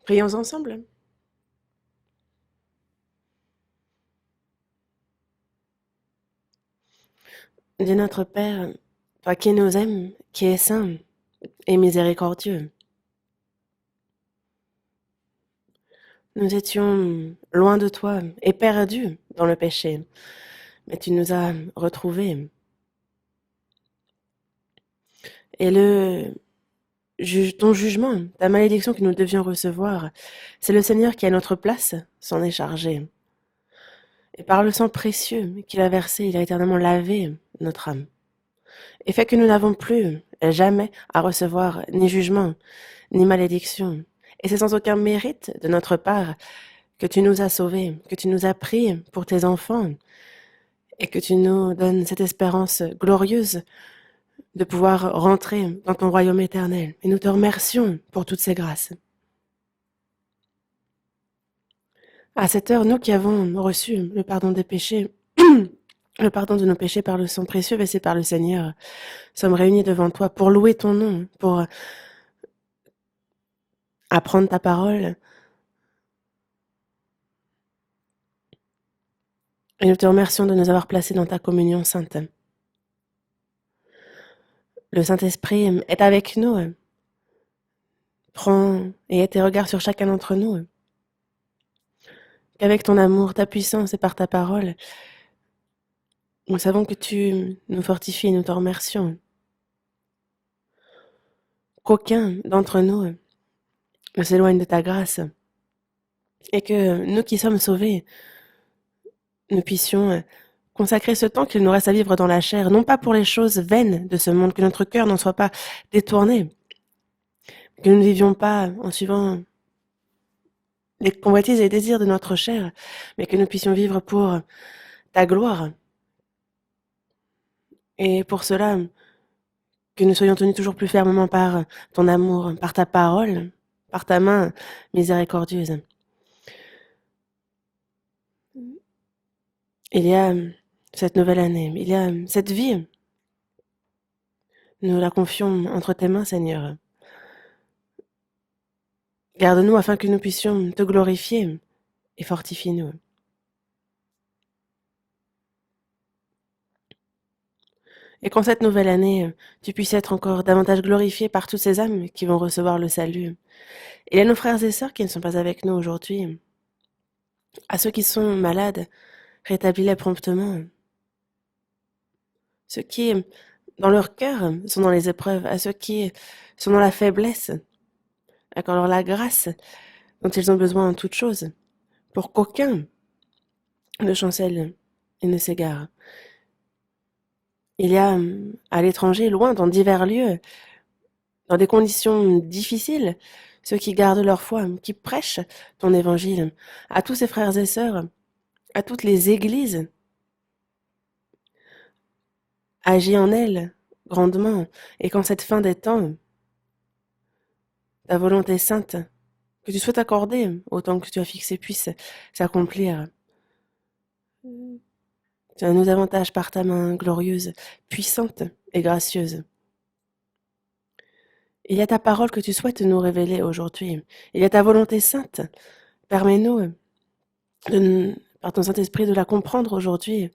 Prions ensemble. Dieu notre Père, toi qui nous aimes, qui es saint et miséricordieux, nous étions loin de toi et perdus dans le péché, mais tu nous as retrouvés. Et ton jugement, ta malédiction que nous devions recevoir, c'est le Seigneur qui, à notre place, s'en est chargé. Et par le sang précieux qu'il a versé, il a éternellement lavé notre âme. Et fait que nous n'avons plus jamais à recevoir ni jugement, ni malédiction. Et c'est sans aucun mérite de notre part que tu nous as sauvés, que tu nous as pris pour tes enfants et que tu nous donnes cette espérance glorieuse de pouvoir rentrer dans ton royaume éternel. Et nous te remercions pour toutes ces grâces. À cette heure, nous qui avons reçu le pardon des péchés, le pardon de nos péchés par le sang précieux versé par le Seigneur, sommes réunis devant toi pour louer ton nom, pour apprendre ta parole. Et nous te remercions de nous avoir placés dans ta communion sainte. Le Saint-Esprit est avec nous. Prends et aie tes regards sur chacun d'entre nous. Qu'avec ton amour, ta puissance et par ta parole, nous savons que tu nous fortifies et nous te remercions. Qu'aucun d'entre nous ne s'éloigne de ta grâce et que nous qui sommes sauvés, nous puissions consacrer ce temps qu'il nous reste à vivre dans la chair, non pas pour les choses vaines de ce monde, que notre cœur n'en soit pas détourné, que nous ne vivions pas en suivant les convoitises et les désirs de notre chair, mais que nous puissions vivre pour ta gloire. Et pour cela, que nous soyons tenus toujours plus fermement par ton amour, par ta parole, par ta main miséricordieuse. Il y a cette nouvelle année, il y a cette vie. Nous la confions entre tes mains, Seigneur. Garde-nous afin que nous puissions te glorifier et fortifie-nous. Et qu'en cette nouvelle année, tu puisses être encore davantage glorifié par toutes ces âmes qui vont recevoir le salut. Et à nos frères et sœurs qui ne sont pas avec nous aujourd'hui, à ceux qui sont malades, rétablis-les promptement. Ceux qui, dans leur cœur, sont dans les épreuves, à ceux qui sont dans la faiblesse, accorde-leur la grâce dont ils ont besoin en toutes choses, pour qu'aucun ne chancelle et ne s'égare. Il y a à l'étranger, loin, dans divers lieux, dans des conditions difficiles, ceux qui gardent leur foi, qui prêchent ton évangile, à tous ces frères et sœurs, à toutes les églises, agis en elles grandement, et qu'en cette fin des temps, ta volonté sainte, que tu souhaites accorder autant que tu as fixé, puisse s'accomplir. Tu nous avantages par ta main glorieuse, puissante et gracieuse. Il y a ta parole que tu souhaites nous révéler aujourd'hui. Il y a ta volonté sainte. Permets-nous, par ton Saint-Esprit, de la comprendre aujourd'hui.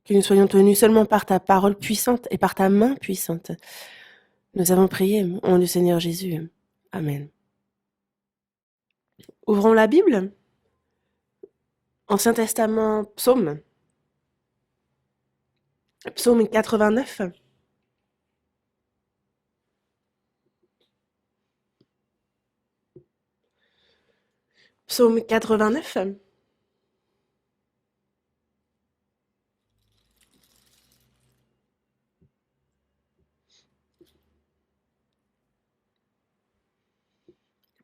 Que nous soyons tenus seulement par ta parole puissante et par ta main puissante. Nous avons prié au nom du Seigneur Jésus. Amen. Ouvrons la Bible. Ancien Testament, Psaume. Psaume 89. Psaume 89.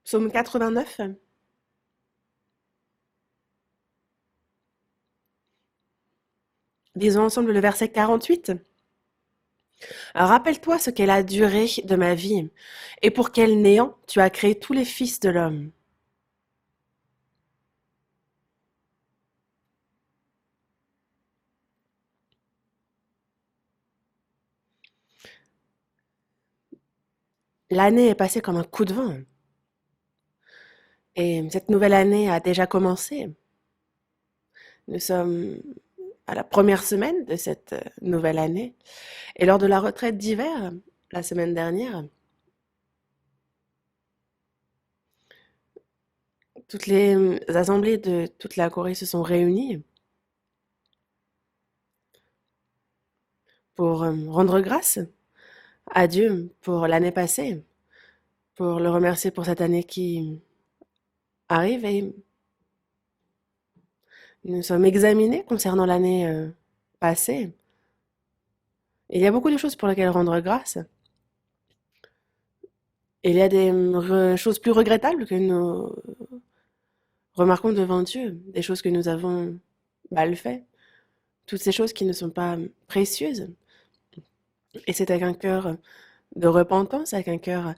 Psaume 89. Disons ensemble le verset 48. Rappelle-toi ce qu'est la durée de ma vie, et pour quel néant tu as créé tous les fils de l'homme. L'année est passée comme un coup de vent et cette nouvelle année a déjà commencé. Nous sommes à la première semaine de cette nouvelle année et lors de la retraite d'hiver, la semaine dernière, toutes les assemblées de toute la Corée se sont réunies pour rendre grâce à Dieu pour l'année passée, pour le remercier pour cette année qui arrive et nous sommes examinés concernant l'année passée. Il y a beaucoup de choses pour lesquelles rendre grâce. Et il y a des choses plus regrettables que nous remarquons devant Dieu, des choses que nous avons mal fait, toutes ces choses qui ne sont pas précieuses. Et c'est avec un cœur de repentance, avec un cœur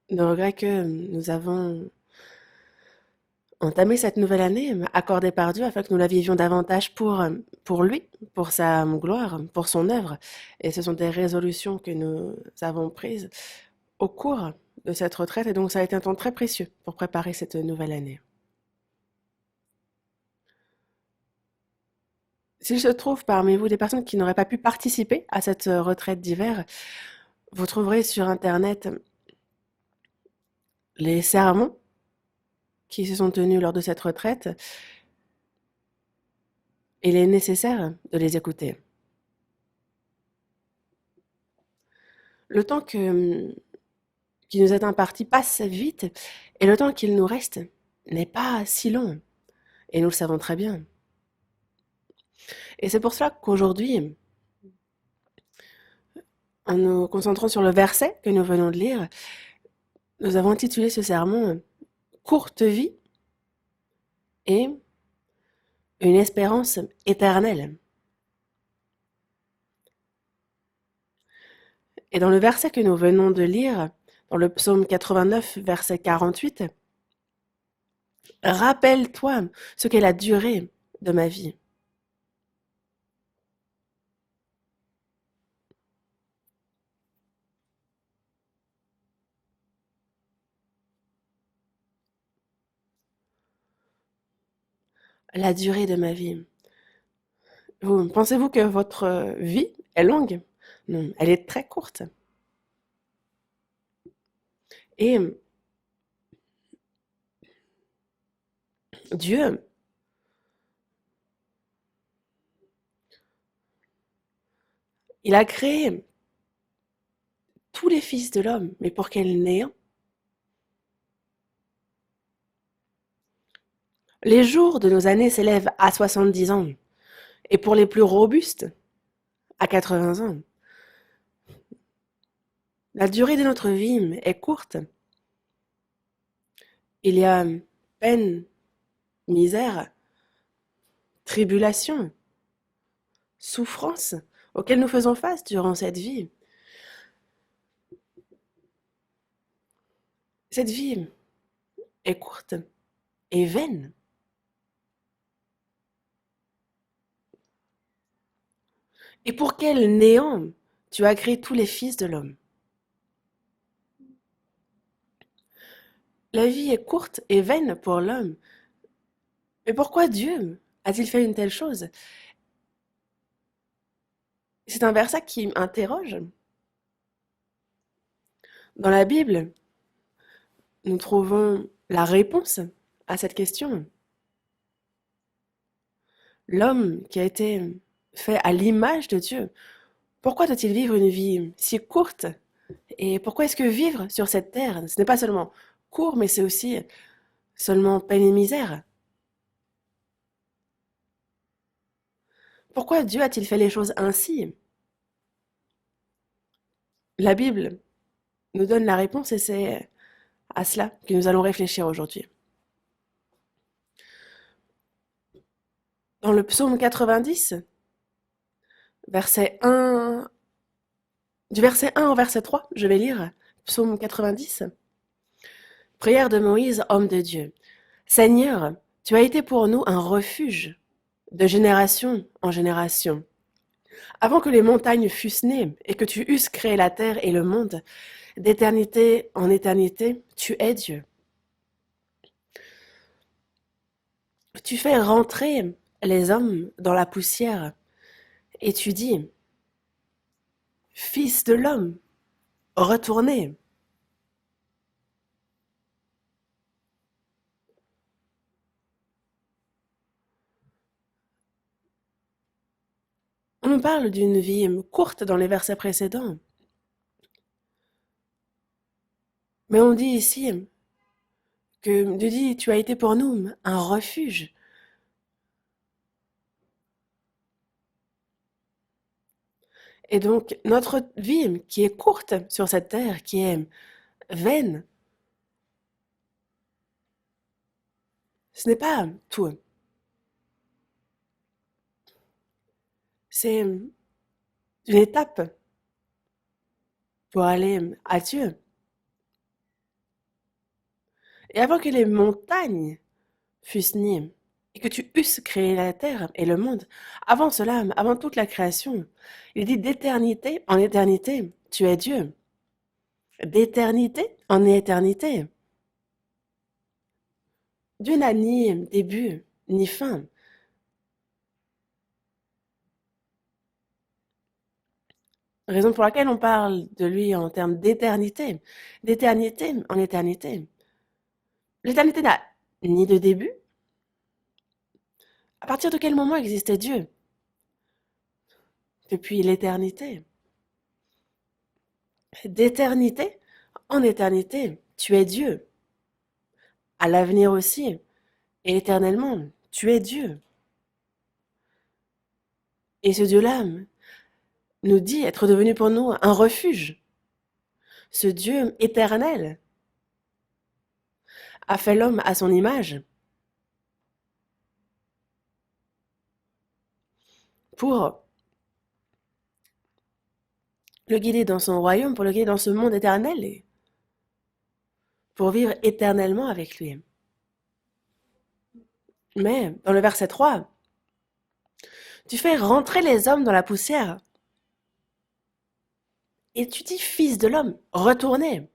de regret que nous avons entamé cette nouvelle année accordée par Dieu afin que nous la vivions davantage pour lui, pour sa gloire, pour son œuvre. Et ce sont des résolutions que nous avons prises au cours de cette retraite et donc ça a été un temps très précieux pour préparer cette nouvelle année. S'il se trouve parmi vous des personnes qui n'auraient pas pu participer à cette retraite d'hiver, vous trouverez sur Internet les sermons qui se sont tenus lors de cette retraite. Il est nécessaire de les écouter. Le temps qui nous est imparti passe vite et le temps qu'il nous reste n'est pas si long. Et nous le savons très bien. Et c'est pour cela qu'aujourd'hui, en nous concentrant sur le verset que nous venons de lire, nous avons intitulé ce sermon Courte vie et une espérance éternelle. Et dans le verset que nous venons de lire, dans le psaume 89, verset 48, rappelle-toi ce qu'est la durée de ma vie. La durée de ma vie. Pensez-vous que votre vie est longue? Non, elle est très courte. Et Dieu, il a créé tous les fils de l'homme, mais pour quel néant? Les jours de nos années s'élèvent à 70 ans, et pour les plus robustes, à 80 ans. La durée de notre vie est courte. Il y a peine, misère, tribulation, souffrance auxquelles nous faisons face durant cette vie. Cette vie est courte et vaine. Et pour quel néant tu as créé tous les fils de l'homme? La vie est courte et vaine pour l'homme. Mais pourquoi Dieu a-t-il fait une telle chose? C'est un verset qui m'interroge. Dans la Bible, nous trouvons la réponse à cette question. L'homme qui a été fait à l'image de Dieu, pourquoi doit-il vivre une vie si courte? Et pourquoi est-ce que vivre sur cette terre, ce n'est pas seulement court, mais c'est aussi seulement peine et misère? Pourquoi Dieu a-t-il fait les choses ainsi? La Bible nous donne la réponse et c'est à cela que nous allons réfléchir aujourd'hui. Dans le psaume 90, verset 1, du verset 1 au verset 3, je vais lire psaume 90. Prière de Moïse, homme de Dieu. Seigneur, tu as été pour nous un refuge de génération en génération. Avant que les montagnes fussent nées et que tu eusses créé la terre et le monde, D'éternité en éternité, tu es Dieu. Tu fais rentrer les hommes dans la poussière et tu dis, Fils de l'homme, retournez. On nous parle d'une vie courte dans les versets précédents, mais on dit ici que Dieu dit, tu as été pour nous un refuge. Et donc, notre vie qui est courte sur cette terre, qui est vaine, ce n'est pas tout. C'est une étape pour aller à Dieu. Et avant que les montagnes fussent nées, et que tu eusses créé la terre et le monde, avant cela, avant toute la création, il dit d'éternité en éternité, tu es Dieu. D'éternité en éternité. Dieu n'a ni début ni fin. Raison pour laquelle on parle de lui en termes d'éternité. D'éternité en éternité. L'éternité n'a ni de début. À partir de quel moment existait Dieu? Depuis l'éternité. D'éternité en éternité, tu es Dieu. À l'avenir aussi, et éternellement, tu es Dieu. Et ce Dieu-là nous dit être devenu pour nous un refuge. Ce Dieu éternel a fait l'homme à son image pour le guider dans son royaume, pour le guider dans ce monde éternel et pour vivre éternellement avec lui. Mais dans le verset 3, tu fais rentrer les hommes dans la poussière et tu dis, Fils de l'homme, retournez.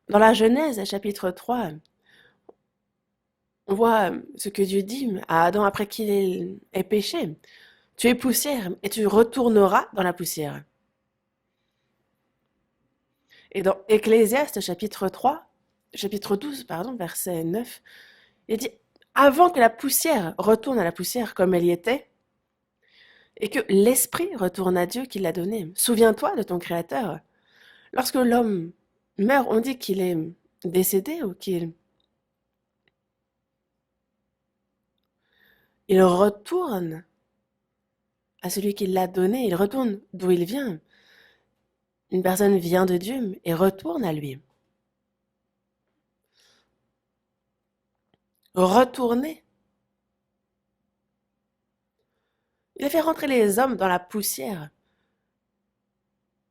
Dans la Genèse, chapitre 3, on voit ce que Dieu dit à Adam après qu'il ait péché. Tu es poussière et tu retourneras dans la poussière. Et dans Ecclésiaste, chapitre 12, pardon, verset 9, il dit, avant que la poussière retourne à la poussière comme elle y était, et que l'esprit retourne à Dieu qui l'a donné. Souviens-toi de ton Créateur. Lorsque l'homme meurt, on dit qu'il est décédé ou il retourne à celui qui l'a donné, il retourne d'où il vient. Une personne vient de Dieu et retourne à lui. Retourner. Il a fait rentrer les hommes dans la poussière.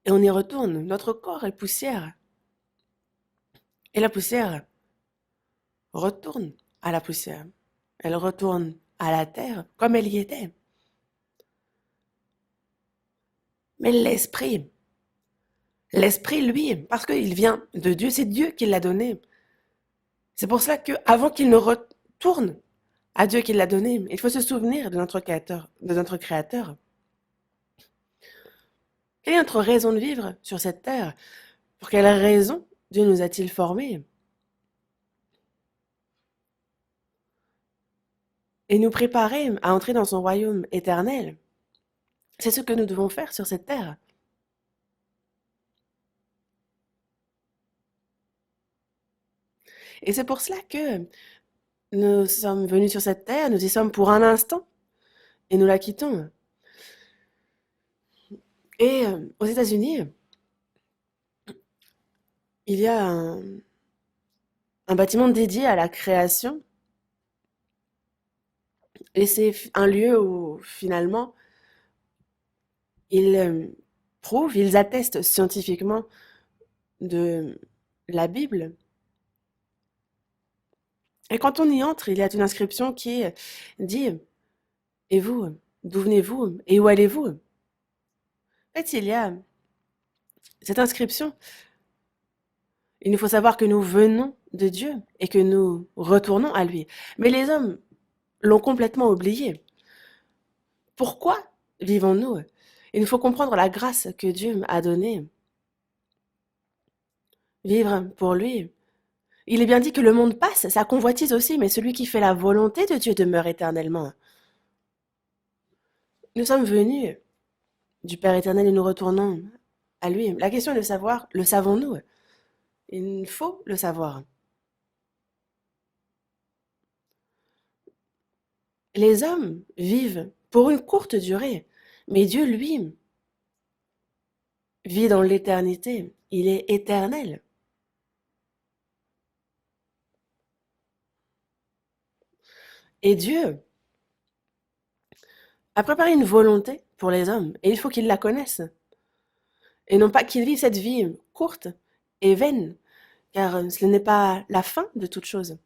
Et on y retourne. Notre corps est poussière. Et la poussière retourne à la poussière. Elle retourne à la terre comme elle y était. Mais l'esprit, lui, parce qu'il vient de Dieu, c'est Dieu qui l'a donné. C'est pour cela qu'avant qu'il ne retourne à Dieu qui l'a donné, il faut se souvenir de notre Créateur, de notre Créateur. Quelle est notre raison de vivre sur cette terre? Pour quelle raison Dieu nous a-t-il formés? Et nous préparer à entrer dans son royaume éternel. C'est ce que nous devons faire sur cette terre. Et c'est pour cela que nous sommes venus sur cette terre, nous y sommes pour un instant, et nous la quittons. Et aux États-Unis, il y a un bâtiment dédié à la création, et c'est un lieu où finalement ils prouvent, ils attestent scientifiquement de la Bible. Et quand on y entre, il y a une inscription qui dit, et vous, D'où venez-vous et où allez-vous? En fait, il y a cette inscription. Il nous faut savoir que nous venons de Dieu et que nous retournons à lui. Mais les hommes l'ont complètement oublié. Pourquoi vivons-nous? Il nous faut comprendre la grâce que Dieu a donnée. Vivre pour lui. Il est bien dit que le monde passe, sa convoitise aussi, mais celui qui fait la volonté de Dieu demeure éternellement. Nous sommes venus du Père éternel et nous retournons à lui. La question est de savoir, le savons-nous? Il faut le savoir. Les hommes vivent pour une courte durée, mais Dieu, lui, vit dans l'éternité. Il est éternel. Et Dieu a préparé une volonté pour les hommes, et il faut qu'ils la connaissent. Et non pas qu'ils vivent cette vie courte et vaine, car ce n'est pas la fin de toute chose.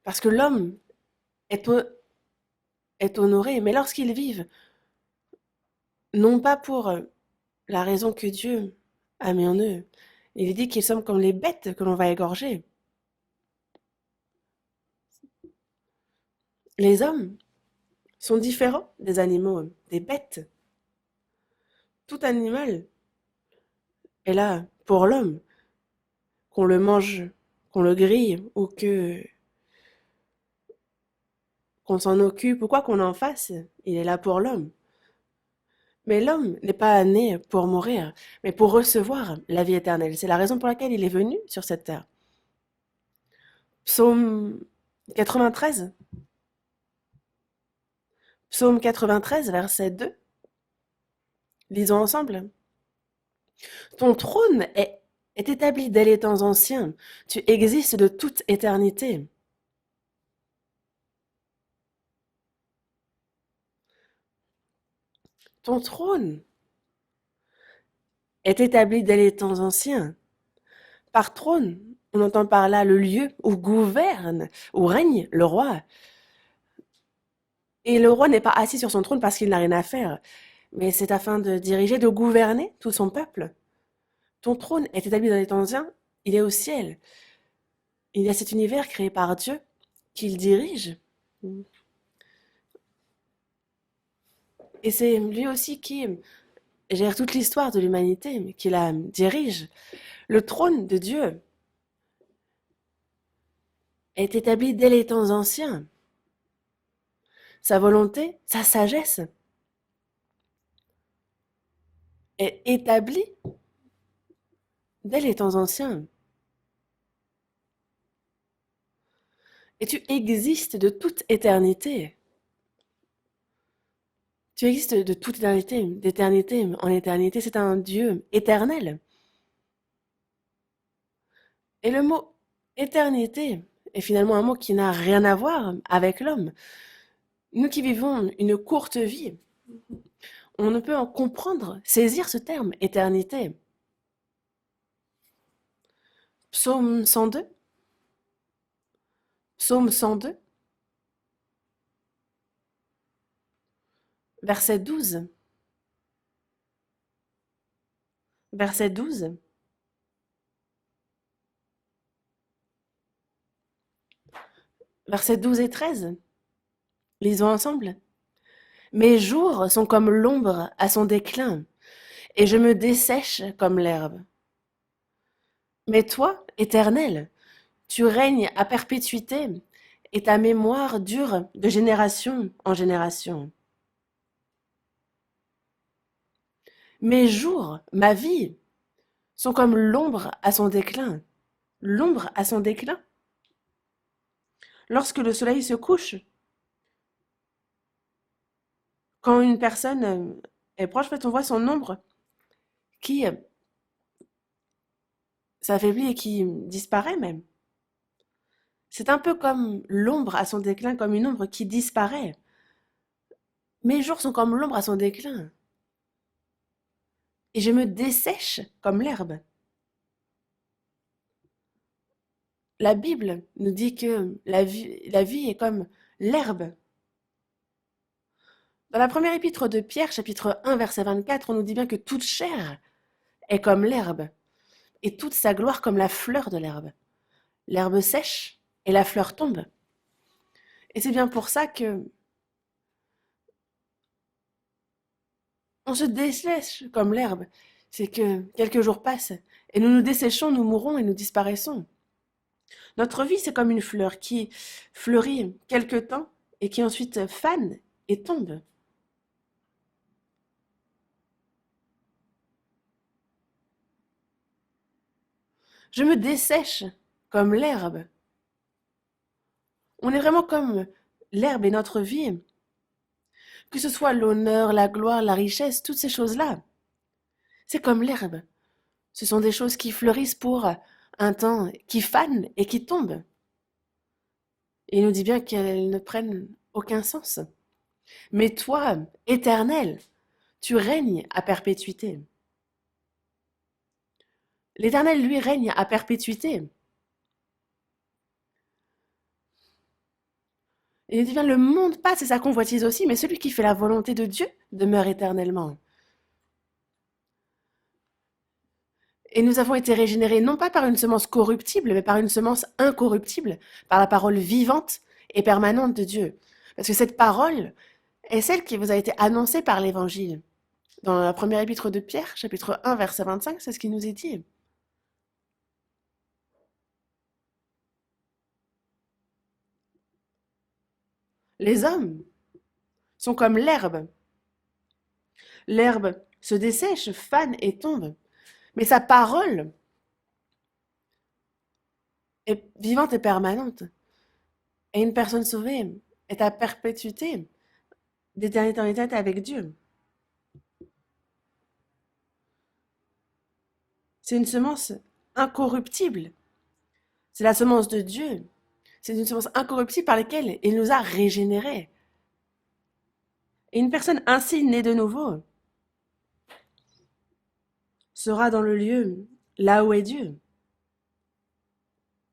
Parce que l'homme est, est honoré, mais lorsqu'ils vivent, non pas pour la raison que Dieu a mis en eux, il dit qu'ils sont comme les bêtes que l'on va égorger. Les hommes sont différents des animaux, des bêtes. Tout animal est là pour l'homme, qu'on le mange, qu'on le grille ou que qu'on s'en occupe ou quoi qu'on en fasse, il est là pour l'homme. Mais l'homme n'est pas né pour mourir, mais pour recevoir la vie éternelle. C'est la raison pour laquelle il est venu sur cette terre. Psaume 93, Psaume 93, verset 2. Lisons ensemble. Ton trône est établi dès les temps anciens. Tu existes de toute éternité. Ton trône est établi dès les temps anciens. Par trône, on entend par là le lieu où gouverne, où règne le roi. Et le roi n'est pas assis sur son trône parce qu'il n'a rien à faire, mais c'est afin de diriger, de gouverner tout son peuple. Ton trône est établi dans les temps anciens, il est au ciel. Il y a cet univers créé par Dieu qu'il dirige. Et c'est lui aussi qui gère toute l'histoire de l'humanité, mais qui la dirige. Le trône de Dieu est établi dès les temps anciens. Sa volonté, sa sagesse est établie dès les temps anciens. Et tu existes de toute éternité. Tu existes de toute éternité, d'éternité en éternité. C'est un Dieu éternel. Et le mot éternité est finalement un mot qui n'a rien à voir avec l'homme. Nous qui vivons une courte vie, on ne peut en comprendre, saisir ce terme, éternité. Psaume 102, Psaume 102, verset 12. Verset 12. Versets 12 et 13. Lisons ensemble. Mes jours sont comme l'ombre à son déclin, et je me dessèche comme l'herbe. Mais toi, Éternel, tu règnes à perpétuité, et ta mémoire dure de génération en génération. Mes jours, ma vie, sont comme l'ombre à son déclin. L'ombre à son déclin? Lorsque le soleil se couche, quand une personne est proche, en fait, on voit son ombre qui s'affaiblit et qui disparaît même. C'est un peu comme l'ombre à son déclin, comme une ombre qui disparaît. Mes jours sont comme l'ombre à son déclin, et je me dessèche comme l'herbe. La Bible nous dit que la vie est comme l'herbe. Dans la première épître de Pierre, chapitre 1, verset 24, on nous dit bien que toute chair est comme l'herbe, et toute sa gloire comme la fleur de l'herbe. L'herbe sèche et la fleur tombe. Et c'est bien pour ça que on se dessèche comme l'herbe. C'est que quelques jours passent, et nous nous desséchons, nous mourons et nous disparaissons. Notre vie, c'est comme une fleur qui fleurit quelque temps et qui ensuite fane et tombe. Je me dessèche comme l'herbe. On est vraiment comme l'herbe et notre vie. Que ce soit l'honneur, la gloire, la richesse, toutes ces choses-là. C'est comme l'herbe. Ce sont des choses qui fleurissent pour un temps, qui fanent et qui tombent. Et il nous dit bien qu'elles ne prennent aucun sens. Mais toi, éternel, tu règnes à perpétuité. L'Éternel, lui, règne à perpétuité. Et il dit bien, le monde passe et sa convoitise aussi, mais celui qui fait la volonté de Dieu demeure éternellement. Et nous avons été régénérés non pas par une semence corruptible, mais par une semence incorruptible, par la parole vivante et permanente de Dieu. Parce que cette parole est celle qui vous a été annoncée par l'Évangile. Dans la première épître de Pierre, chapitre 1, verset 25, c'est ce qui nous est dit. Les hommes sont comme l'herbe. L'herbe se dessèche, fane et tombe. Mais sa parole est vivante et permanente. Et une personne sauvée est à perpétuité, d'éternité en éternité avec Dieu. C'est une semence incorruptible. C'est la semence de Dieu. C'est une semence incorruptible par laquelle il nous a régénérés. Et une personne ainsi née de nouveau sera dans le lieu là où est Dieu.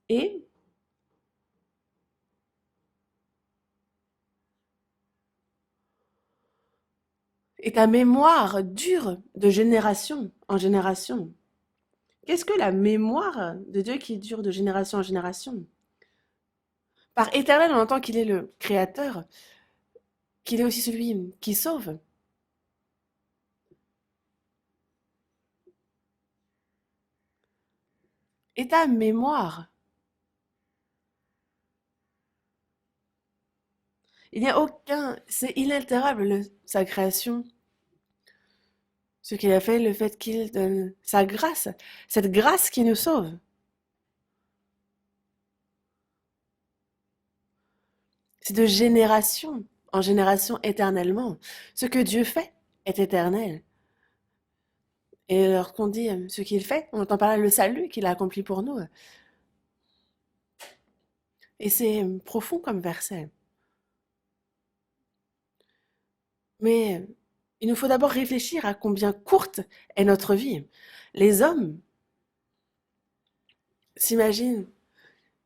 Et ta mémoire dure de génération en génération. Qu'est-ce que la mémoire de Dieu qui dure de génération en génération? Par éternel, on entend qu'il est le créateur, qu'il est aussi celui qui sauve. Et ta mémoire, il n'y a aucun, c'est inaltérable sa création, ce qu'il a fait, le fait qu'il donne sa grâce, cette grâce qui nous sauve. C'est de génération en génération éternellement. Ce que Dieu fait est éternel. Et lorsqu'on dit ce qu'il fait, on entend par là le salut qu'il a accompli pour nous. Et c'est profond comme verset. Mais il nous faut d'abord réfléchir à combien courte est notre vie. Les hommes s'imaginent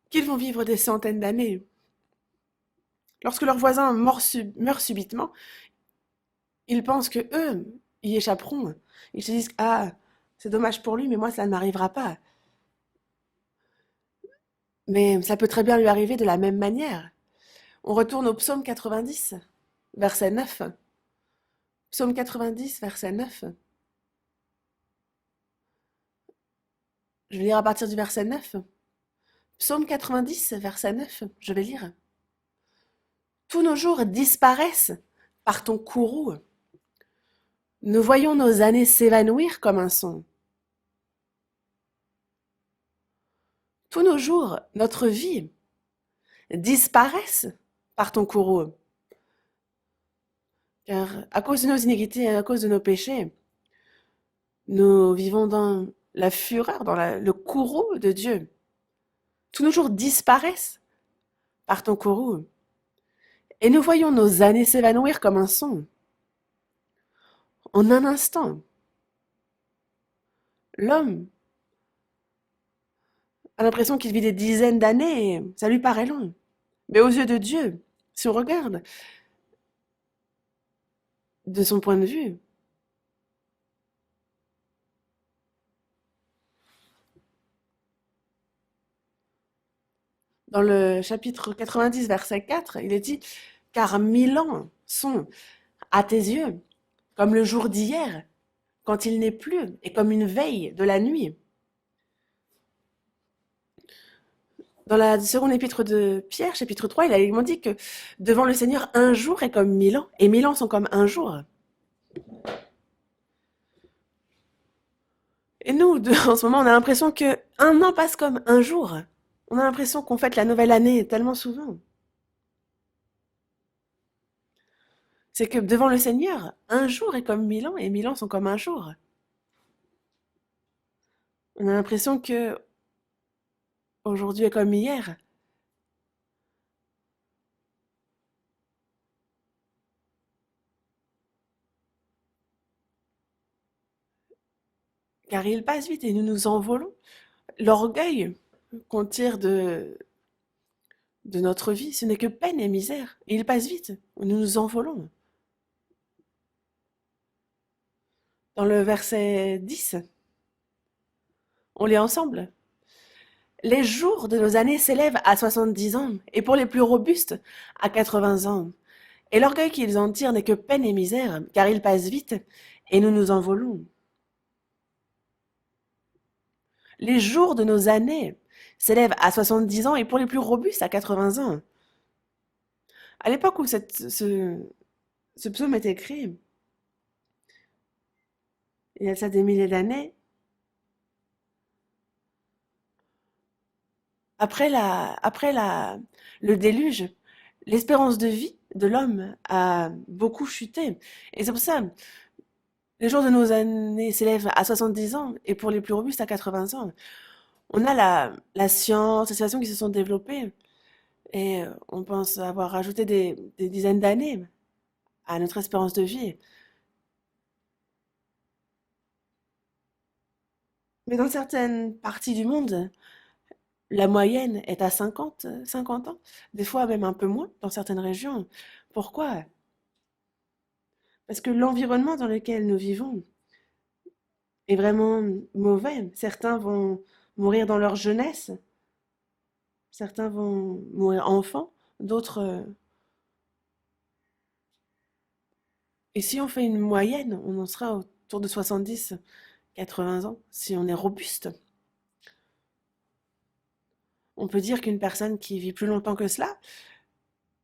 qu'ils vont vivre des centaines d'années. Lorsque leur voisin meurt subitement, ils pensent que eux y échapperont. Ils se disent ah, c'est dommage pour lui, mais moi ça ne m'arrivera pas. Mais ça peut très bien lui arriver de la même manière. On retourne au psaume 90, verset 9. Psaume 90, verset 9. Je vais lire à partir du verset 9. Psaume 90, verset 9. Je vais lire. Tous nos jours disparaissent par ton courroux. Nous voyons nos années s'évanouir comme un son. Tous nos jours, notre vie, disparaissent par ton courroux. Car à cause de nos iniquités et à cause de nos péchés, nous vivons dans la fureur, dans le courroux de Dieu. Tous nos jours disparaissent par ton courroux. Et nous voyons nos années s'évanouir comme un son. En un instant, l'homme a l'impression qu'il vit des dizaines d'années et ça lui paraît long. Mais aux yeux de Dieu, si on regarde de son point de vue, dans le chapitre 90, verset 4, il est dit, car 1000 ans sont, à tes yeux, comme le jour d'hier, quand il n'est plus, et comme une veille de la nuit. Dans la seconde épître de Pierre, chapitre 3, il a également dit que devant le Seigneur, un jour est comme 1000 ans, et 1000 ans sont comme un jour. Et nous, en ce moment, on a l'impression que un an passe comme un jour. On a l'impression qu'on fête la nouvelle année tellement souvent. C'est que devant le Seigneur, un jour est comme 1000 ans, et 1000 ans sont comme un jour. On a l'impression que aujourd'hui est comme hier. Car il passe vite et nous nous envolons. L'orgueil qu'on tire de notre vie, ce n'est que peine et misère. Et il passe vite. Nous nous envolons. Dans le verset 10, on lit ensemble. Les jours de nos années s'élèvent à 70 ans, et pour les plus robustes, à 80 ans. Et l'orgueil qu'ils en tirent n'est que peine et misère, car il passe vite, et nous nous envolons. Les jours de nos années s'élèvent à 70 ans, et pour les plus robustes, à 80 ans. À l'époque où ce psaume est écrit, il y a ça des milliers d'années, le déluge, l'espérance de vie de l'homme a beaucoup chuté. Et c'est pour ça, les jours de nos années s'élèvent à 70 ans et pour les plus robustes à 80 ans. On a la science, les civilisations qui se sont développées et on pense avoir rajouté des dizaines d'années à notre espérance de vie. Mais dans certaines parties du monde, la moyenne est à 50 ans, des fois même un peu moins dans certaines régions. Pourquoi? Parce que l'environnement dans lequel nous vivons est vraiment mauvais. Certains vont mourir dans leur jeunesse, certains vont mourir enfants, d'autres... Et si on fait une moyenne, on en sera autour de 70, 80 ans, si on est robuste. On peut dire qu'une personne qui vit plus longtemps que cela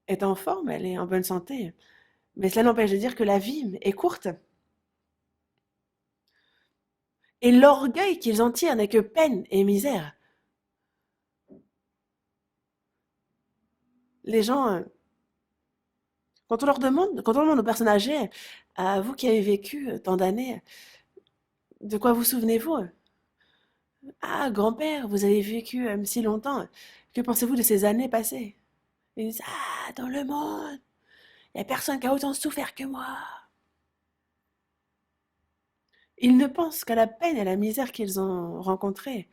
est en forme, elle est en bonne santé. Mais cela n'empêche de dire que la vie est courte. Et l'orgueil qu'ils en tirent n'est que peine et misère. Les gens, quand on demande aux personnes âgées, à vous qui avez vécu tant d'années, de quoi vous souvenez-vous? Ah, grand-père, vous avez vécu si longtemps. Que pensez-vous de ces années passées? Ils disent, ah, dans le monde, il n'y a personne qui a autant souffert que moi. Ils ne pensent qu'à la peine et à la misère qu'ils ont rencontrée.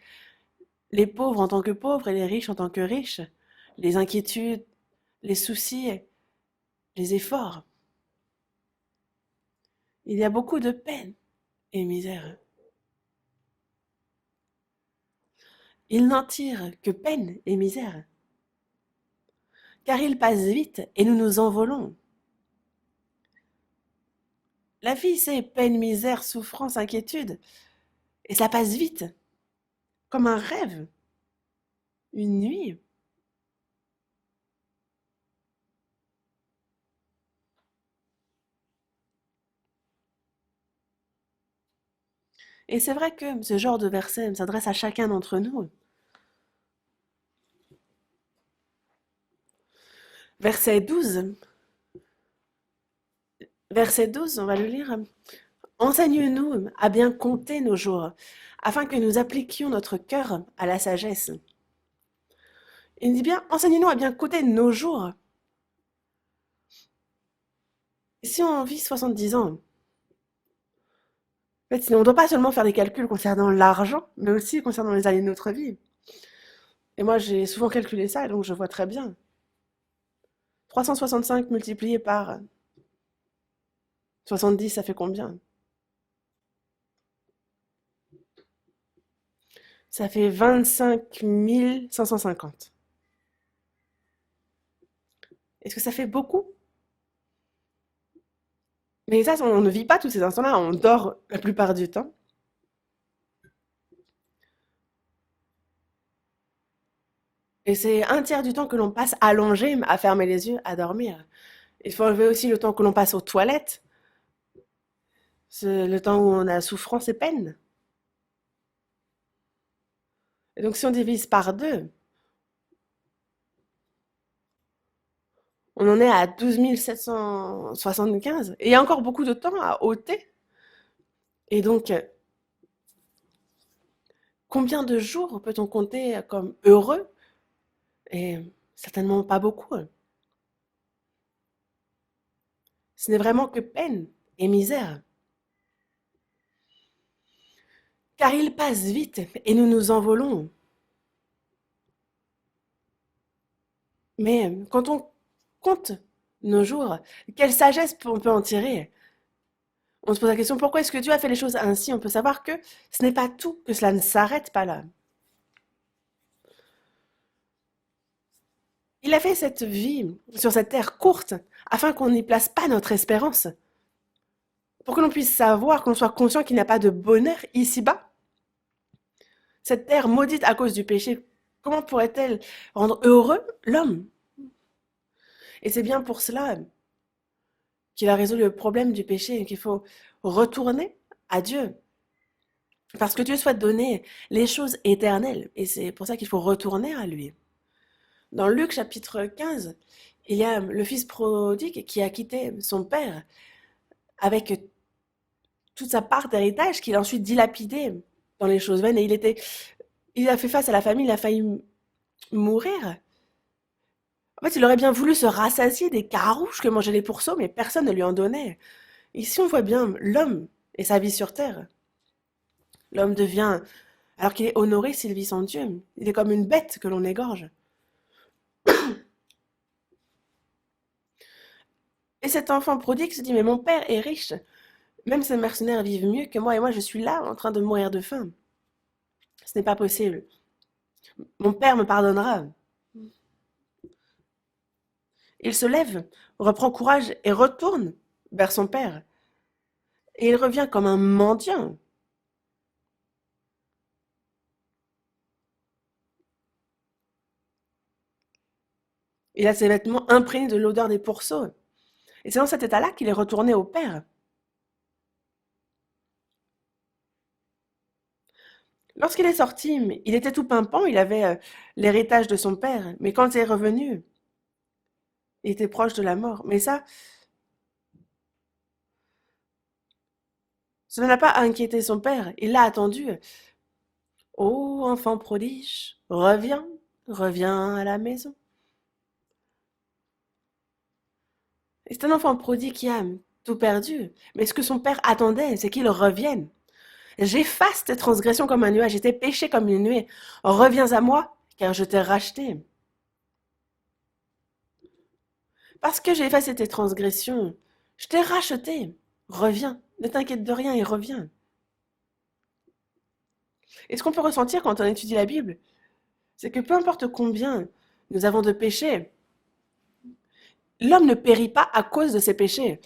Les pauvres en tant que pauvres et les riches en tant que riches. Les inquiétudes, les soucis, les efforts. Il y a beaucoup de peine et misère. Ils n'en tirent que peine et misère. Car ils passent vite et nous nous envolons. La vie, c'est peine, misère, souffrance, inquiétude. Et ça passe vite, comme un rêve, une nuit. Et c'est vrai que ce genre de verset s'adresse à chacun d'entre nous. Verset 12. Verset 12, on va le lire. Enseigne-nous à bien compter nos jours, afin que nous appliquions notre cœur à la sagesse. Il dit bien, enseigne-nous à bien compter nos jours. Si on vit 70 ans, en fait, on ne doit pas seulement faire des calculs concernant l'argent, mais aussi concernant les années de notre vie. Et moi, j'ai souvent calculé ça, donc je vois très bien. 365 multiplié par 70, ça fait combien? Ça fait 25 550. Est-ce que ça fait beaucoup? Mais ça, on ne vit pas tous ces instants-là, on dort la plupart du temps. Et c'est un tiers du temps que l'on passe allongé, à fermer les yeux, à dormir. Il faut enlever aussi le temps que l'on passe aux toilettes, c'est le temps où on a souffrance et peine. Et donc si on divise par deux, on en est à 12 775. Et il y a encore beaucoup de temps à ôter. Et donc, combien de jours peut-on compter comme heureux? Et certainement pas beaucoup. Ce n'est vraiment que peine et misère. Car il passe vite et nous nous envolons. Mais quand on compte nos jours, quelle sagesse on peut en tirer? On se pose la question, pourquoi est-ce que Dieu a fait les choses ainsi? On peut savoir que ce n'est pas tout, que cela ne s'arrête pas là. Il a fait cette vie sur cette terre courte afin qu'on n'y place pas notre espérance, pour que l'on puisse savoir, qu'on soit conscient qu'il n'y a pas de bonheur ici-bas. Cette terre maudite à cause du péché, comment pourrait-elle rendre heureux l'homme? Et c'est bien pour cela qu'il a résolu le problème du péché et qu'il faut retourner à Dieu. Parce que Dieu souhaite donner les choses éternelles. Et c'est pour ça qu'il faut retourner à lui. Dans Luc chapitre 15, il y a le fils prodigue qui a quitté son père avec toute sa part d'héritage qu'il a ensuite dilapidé dans les choses vaines. Et il a fait face à la famille, il a failli mourir. En fait, il aurait bien voulu se rassasier des carouches que mangeaient les pourceaux, mais personne ne lui en donnait. Ici, on voit bien l'homme et sa vie sur terre. L'homme devient, alors qu'il est honoré s'il vit sans Dieu, il est comme une bête que l'on égorge. Et cet enfant prodigue se dit, mais mon père est riche, même ces mercenaires vivent mieux que moi, et moi je suis là en train de mourir de faim. Ce n'est pas possible. Mon père me pardonnera. Il se lève, reprend courage et retourne vers son père. Et il revient comme un mendiant. Il a ses vêtements imprégnés de l'odeur des pourceaux. Et c'est dans cet état-là qu'il est retourné au père. Lorsqu'il est sorti, il était tout pimpant, il avait l'héritage de son père. Mais quand il est revenu, il était proche de la mort. Mais ça, cela n'a pas inquiété son père. Il l'a attendu. Ô enfant prodige, reviens, reviens à la maison. Et c'est un enfant prodigue qui a tout perdu. Mais ce que son père attendait, c'est qu'il revienne. J'efface tes transgressions comme un nuage et tes péchés comme une nuée. Reviens à moi, car je t'ai racheté. Parce que j'ai effacé tes transgressions, je t'ai racheté. Reviens, ne t'inquiète de rien et reviens. Et ce qu'on peut ressentir quand on étudie la Bible, c'est que peu importe combien nous avons de péchés, l'homme ne périt pas à cause de ses péchés.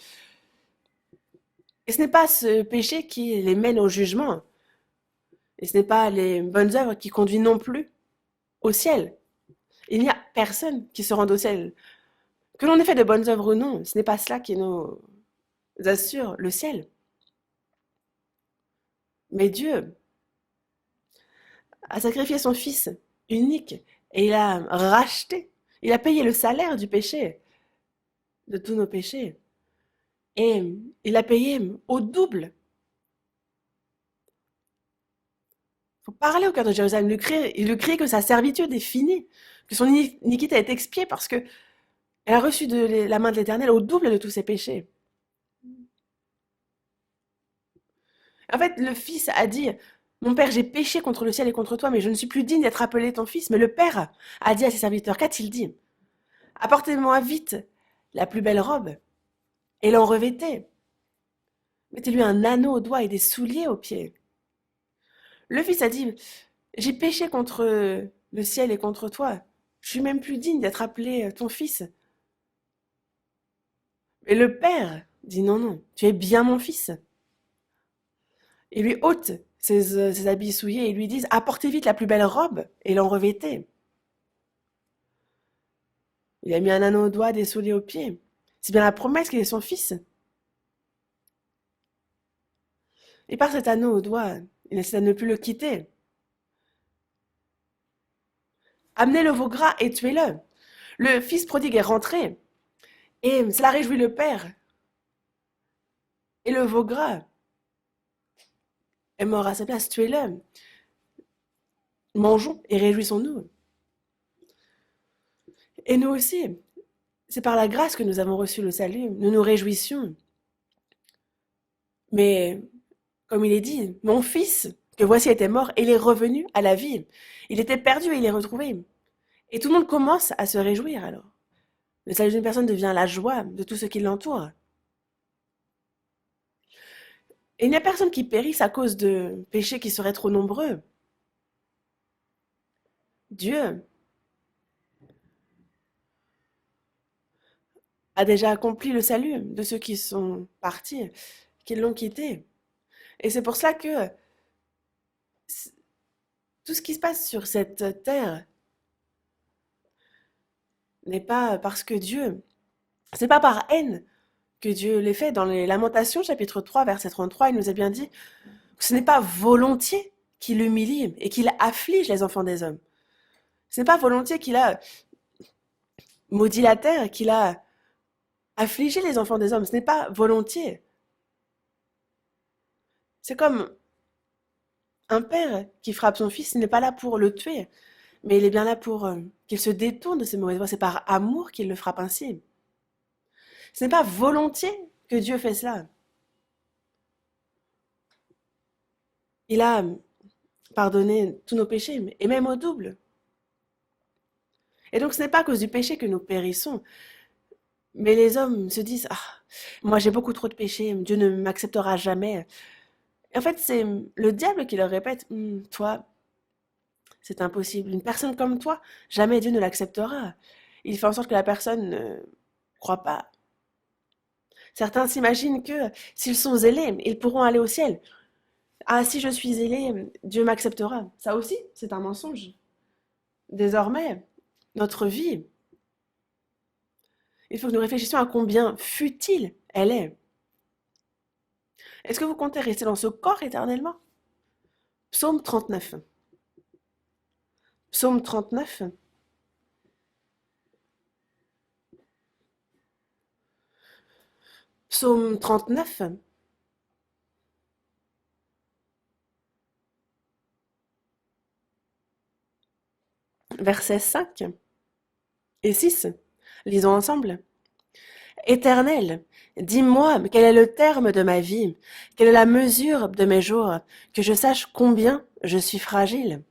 Et ce n'est pas ce péché qui les mène au jugement. Et ce n'est pas les bonnes œuvres qui conduisent non plus au ciel. Il n'y a personne qui se rende au ciel. Que l'on ait fait de bonnes œuvres ou non, ce n'est pas cela qui nous assure le ciel. Mais Dieu a sacrifié son Fils unique et il a racheté. Il a payé le salaire du péché, de tous nos péchés. Et il a payé au double. Il faut parler au cœur de Jérusalem, lui crier que sa servitude est finie, que son iniquité est expiée parce que elle a reçu de la main de l'Éternel au double de tous ses péchés. En fait, le Fils a dit, Mon père, j'ai péché contre le ciel et contre toi, mais je ne suis plus digne d'être appelé ton fils. Mais le père a dit à ses serviteurs, qu'a-t-il dit? Apportez-moi vite la plus belle robe et l'en revêtez. Mettez-lui un anneau au doigt et des souliers aux pieds. Le fils a dit, j'ai péché contre le ciel et contre toi. Je suis même plus digne d'être appelé ton fils. Et le père dit, non, non, tu es bien mon fils. Il lui ôte ses habits souillés et lui disent, apportez vite la plus belle robe et l'en revêtez. Il a mis un anneau au doigt, des souliers aux pieds. C'est bien la promesse qu'il est son fils. Et par cet anneau au doigt, il essaie de ne plus le quitter. Amenez le veau gras et tuez-le. Le fils prodigue est rentré, et cela réjouit le père. Et le veau gras est mort à sa place, tuez-le. Mangeons et réjouissons-nous. Et nous aussi, c'est par la grâce que nous avons reçu le salut, nous nous réjouissions. Mais, comme il est dit, mon fils, que voici était mort, et il est revenu à la vie. Il était perdu et il est retrouvé. Et tout le monde commence à se réjouir alors. Le salut d'une personne devient la joie de tout ce qui l'entoure. Et il n'y a personne qui périsse à cause de péchés qui seraient trop nombreux. Dieu a déjà accompli le salut de ceux qui sont partis, qui l'ont quitté. Et c'est pour cela que tout ce qui se passe sur cette terre n'est pas parce que Dieu, c'est pas par haine que Dieu les fait. Dans les Lamentations, chapitre 3, verset 33, il nous a bien dit que ce n'est pas volontiers qu'il humilie et qu'il afflige les enfants des hommes. Ce n'est pas volontiers qu'il a maudit la terre, qu'il a affligé les enfants des hommes. Ce n'est pas volontiers. C'est comme un père qui frappe son fils, il n'est pas là pour le tuer, mais il est bien là pour qu'il se détourne de ses mauvaises voies. C'est par amour qu'il le frappe ainsi. Ce n'est pas volontiers que Dieu fait cela. Il a pardonné tous nos péchés, et même au double. Et donc ce n'est pas à cause du péché que nous périssons, mais les hommes se disent, ah, moi j'ai beaucoup trop de péchés, Dieu ne m'acceptera jamais. Et en fait, c'est le diable qui leur répète, toi, c'est impossible. Une personne comme toi, jamais Dieu ne l'acceptera. Il fait en sorte que la personne ne croit pas. Certains s'imaginent que s'ils sont zélés, ils pourront aller au ciel. Ah, si je suis zélé, Dieu m'acceptera. Ça aussi, c'est un mensonge. Désormais, notre vie, il faut que nous réfléchissions à combien futile elle est. Est-ce que vous comptez rester dans ce corps éternellement? Psaume 39. Psaume 39. Psaume 39, versets 5 et 6. Lisons ensemble. Éternel, dis-moi quel est le terme de ma vie, quelle est la mesure de mes jours, que je sache combien je suis fragile.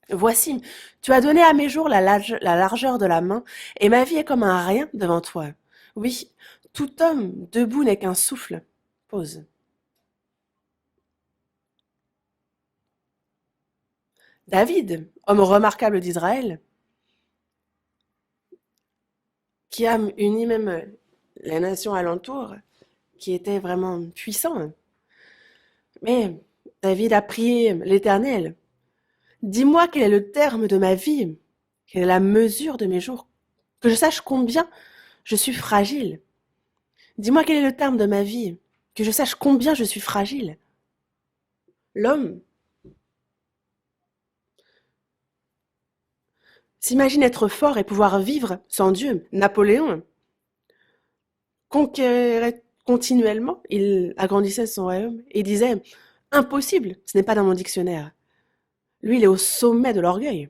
Voici, tu as donné à mes jours la largeur de la main, et ma vie est comme un rien devant toi. Oui, tout homme debout n'est qu'un souffle. Pause. David, homme remarquable d'Israël, qui a uni même les nations alentour, qui était vraiment puissant. Mais David a prié l'Éternel. Dis-moi quel est le terme de ma vie, quelle est la mesure de mes jours, que je sache combien je suis fragile. Dis-moi quel est le terme de ma vie, que je sache combien je suis fragile. L'homme s'imagine être fort et pouvoir vivre sans Dieu. Napoléon conquérait continuellement, il agrandissait son royaume et disait impossible, ce n'est pas dans mon dictionnaire. Lui, il est au sommet de l'orgueil.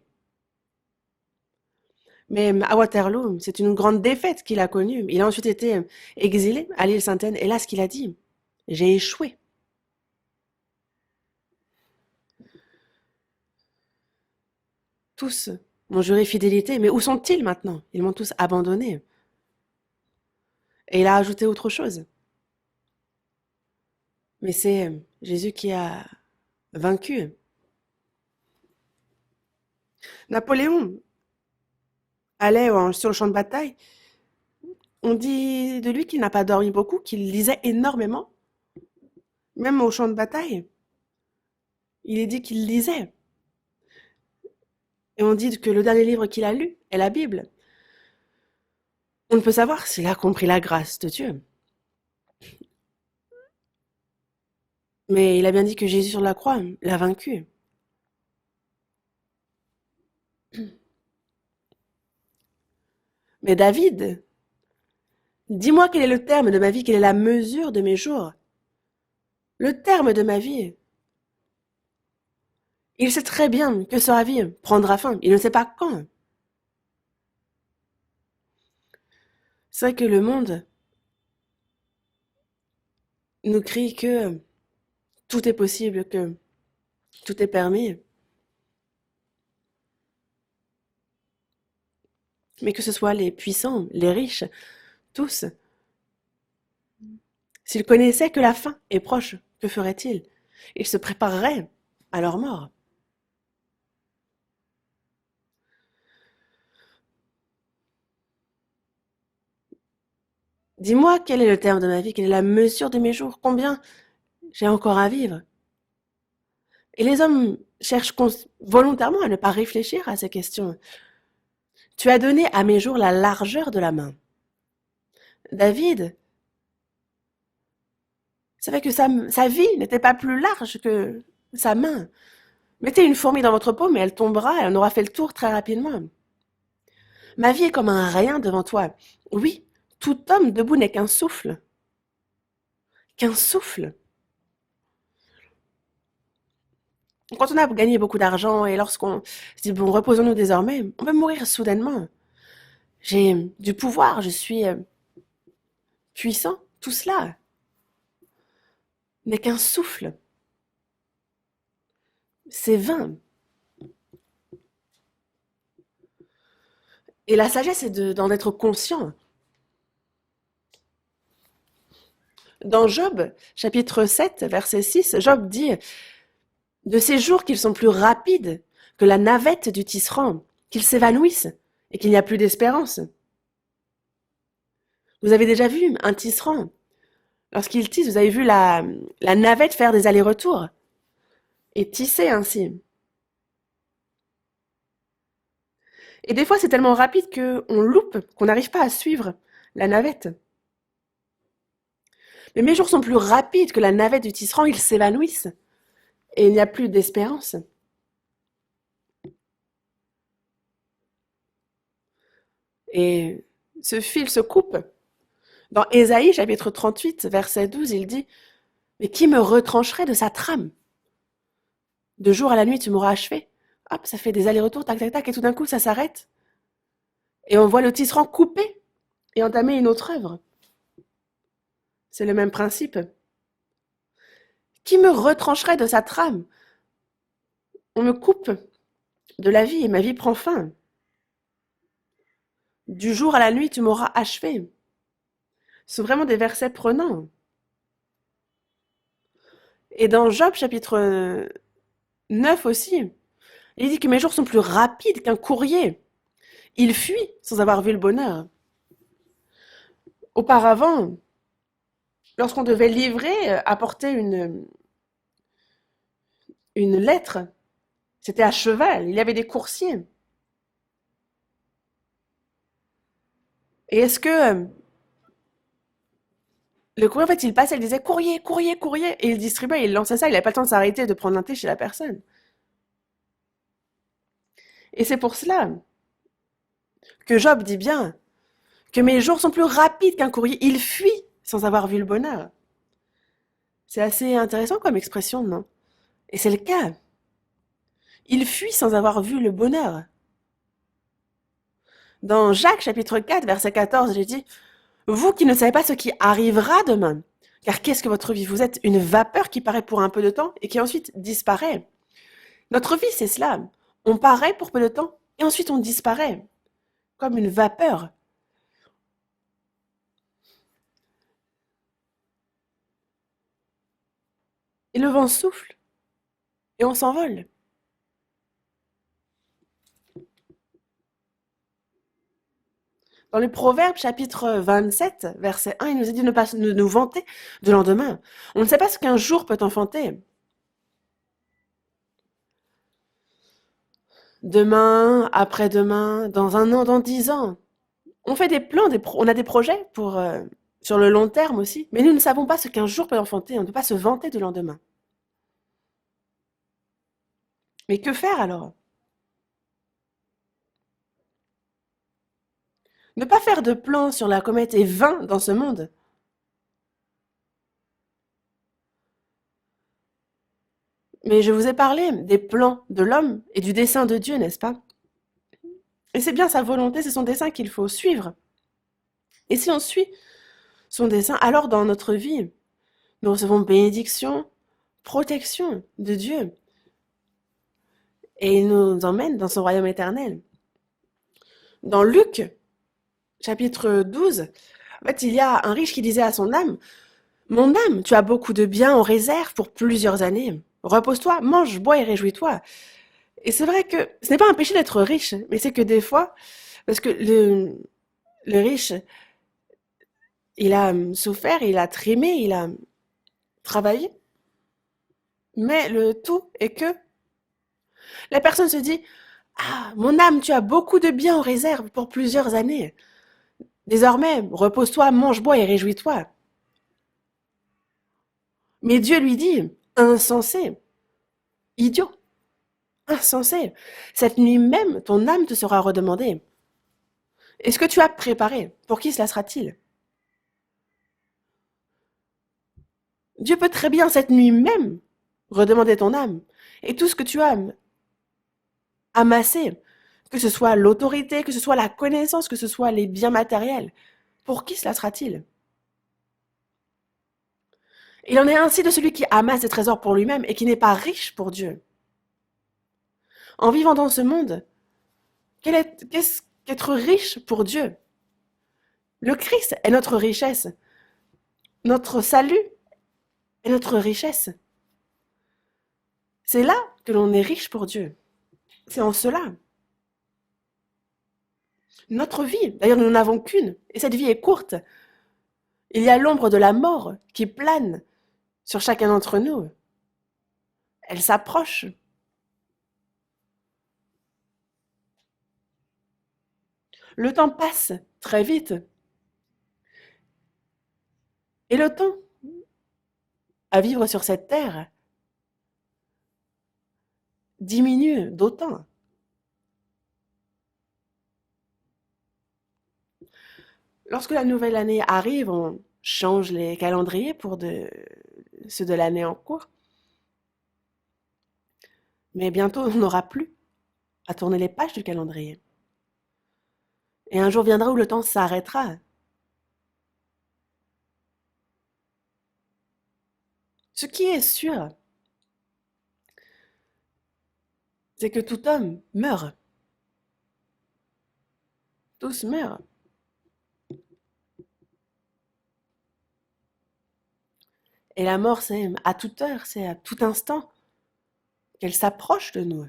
Mais à Waterloo, c'est une grande défaite qu'il a connue. Il a ensuite été exilé à l'île Sainte-Anne. Et là, ce qu'il a dit, j'ai échoué. Tous m'ont juré fidélité, mais où sont-ils maintenant? Ils m'ont tous abandonné. Et il a ajouté autre chose. Mais c'est Jésus qui a vaincu. Napoléon allait sur le champ de bataille. On dit de lui qu'il n'a pas dormi beaucoup, qu'il lisait énormément, même au champ de bataille. Il est dit qu'il lisait. Et on dit que le dernier livre qu'il a lu est la Bible. On ne peut savoir s'il a compris la grâce de Dieu. Mais il a bien dit que Jésus sur la croix l'a vaincu. Mais David, dis-moi quel est le terme de ma vie, quelle est la mesure de mes jours. Le terme de ma vie. Il sait très bien que sa vie prendra fin. Il ne sait pas quand. C'est vrai que le monde nous crie que tout est possible, que tout est permis. Mais que ce soit les puissants, les riches, tous, s'ils connaissaient que la fin est proche, que feraient-ils? Ils se prépareraient à leur mort. Dis-moi quel est le terme de ma vie, quelle est la mesure de mes jours, combien j'ai encore à vivre. Et les hommes cherchent volontairement à ne pas réfléchir à ces questions. Tu as donné à mes jours la largeur de la main. David savait que sa vie n'était pas plus large que sa main. Mettez une fourmi dans votre paume et elle tombera, elle en aura fait le tour très rapidement. Ma vie est comme un rien devant toi. Oui, tout homme debout n'est qu'un souffle. Qu'un souffle. Quand on a gagné beaucoup d'argent et lorsqu'on se dit, bon, reposons-nous désormais, on peut mourir soudainement. J'ai du pouvoir, je suis puissant, tout cela n'est qu'un souffle. C'est vain. Et la sagesse, c'est d'en être conscient. Dans Job, chapitre 7, verset 6, Job dit de ces jours qu'ils sont plus rapides que la navette du tisserand, qu'ils s'évanouissent et qu'il n'y a plus d'espérance. Vous avez déjà vu un tisserand? Lorsqu'il tisse, vous avez vu la navette faire des allers-retours et tisser ainsi. Et des fois, c'est tellement rapide qu'on loupe, qu'on n'arrive pas à suivre la navette. Mais mes jours sont plus rapides que la navette du tisserand, ils s'évanouissent. Et il n'y a plus d'espérance. Et ce fil se coupe. Dans Ésaïe, chapitre 38, verset 12, il dit « Mais qui me retrancherait de sa trame? De jour à la nuit, tu m'auras achevé. » Hop, ça fait des allers-retours, tac, tac, tac, et tout d'un coup, ça s'arrête. Et on voit le tisserand couper et entamer une autre œuvre. C'est le même principe. Qui me retrancherait de sa trame? On me coupe de la vie et ma vie prend fin. Du jour à la nuit, tu m'auras achevé. Ce sont vraiment des versets prenants. Et dans Job, chapitre 9 aussi, il dit que mes jours sont plus rapides qu'un courrier. Il fuit sans avoir vu le bonheur. Auparavant, lorsqu'on devait livrer, apporter une lettre, c'était à cheval, il y avait des coursiers. Et est-ce que le courrier, en fait, il passait, il disait courrier, courrier, courrier, et il distribuait, il lançait ça, il n'avait pas le temps de s'arrêter de prendre un thé chez la personne. Et c'est pour cela que Job dit bien que mes jours sont plus rapides qu'un courrier. Il fuit sans avoir vu le bonheur. C'est assez intéressant comme expression, non? Et c'est le cas. Il fuit sans avoir vu le bonheur. Dans Jacques chapitre 4, verset 14, j'ai dit « Vous qui ne savez pas ce qui arrivera demain, car qu'est-ce que votre vie? Vous êtes une vapeur qui paraît pour un peu de temps et qui ensuite disparaît. » Notre vie, c'est cela. On paraît pour peu de temps et ensuite on disparaît, comme une vapeur. Et le vent souffle et on s'envole. Dans le Proverbe, chapitre 27, verset 1, il nous est dit de ne pas nous vanter de lendemain. On ne sait pas ce qu'un jour peut enfanter. Demain, après-demain, dans un an, dans 10 ans. On fait des plans, on a des projets pour, sur le long terme aussi. Mais nous ne savons pas ce qu'un jour peut enfanter. On ne peut pas se vanter du lendemain. Mais que faire alors? Ne pas faire de plans sur la comète est vain dans ce monde. Mais je vous ai parlé des plans de l'homme et du dessein de Dieu, n'est-ce pas? Et c'est bien sa volonté, c'est son dessein qu'il faut suivre. Et si on suit son dessein, alors dans notre vie, nous recevons bénédiction, protection de Dieu. Et il nous emmène dans son royaume éternel. Dans Luc, chapitre 12, en fait, il y a un riche qui disait à son âme, mon âme, tu as beaucoup de biens en réserve pour plusieurs années. Repose-toi, mange, bois et réjouis-toi. Et c'est vrai que ce n'est pas un péché d'être riche, mais c'est que des fois, parce que le riche, il a souffert, il a trimé, il a travaillé, mais le tout est que la personne se dit, ah, mon âme, tu as beaucoup de biens en réserve pour plusieurs années. Désormais, repose-toi, mange, bois et réjouis-toi. Mais Dieu lui dit, insensé, idiot, insensé, cette nuit même, ton âme te sera redemandée. Est-ce que tu as préparé? Pour qui cela sera-t-il? Dieu peut très bien cette nuit même redemander ton âme. Et tout ce que tu as amassé, que ce soit l'autorité, que ce soit la connaissance, que ce soit les biens matériels, pour qui cela sera-t-il? Il en est ainsi de celui qui amasse des trésors pour lui-même et qui n'est pas riche pour Dieu. En vivant dans ce monde, qu'est-ce qu'être riche pour Dieu? Le Christ est notre richesse. Notre salut est notre richesse. C'est là que l'on est riche pour Dieu. C'est en cela. Notre vie, d'ailleurs nous n'avons qu'une, et cette vie est courte. Il y a l'ombre de la mort qui plane sur chacun d'entre nous. Elle s'approche. Le temps passe très vite. Et le temps à vivre sur cette terre diminue d'autant. Lorsque la nouvelle année arrive, on change les calendriers pour ceux de l'année en cours. Mais bientôt, on n'aura plus à tourner les pages du calendrier. Et un jour viendra où le temps s'arrêtera. Ce qui est sûr, c'est que tout homme meurt. Tous meurent. Et la mort, c'est à toute heure, c'est à tout instant qu'elle s'approche de nous.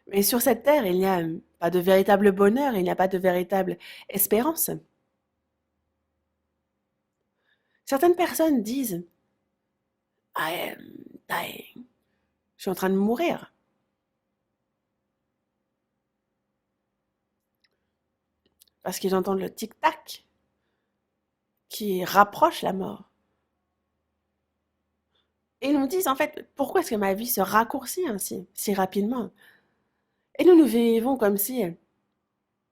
Mais sur cette terre, il n'y a pas de véritable bonheur, il n'y a pas de véritable espérance. Certaines personnes disent I am dying. Je suis en train de mourir. Parce qu'ils entendent le tic-tac qui rapproche la mort. Et ils nous disent en fait, pourquoi est-ce que ma vie se raccourcit ainsi, si rapidement? Et nous vivons comme si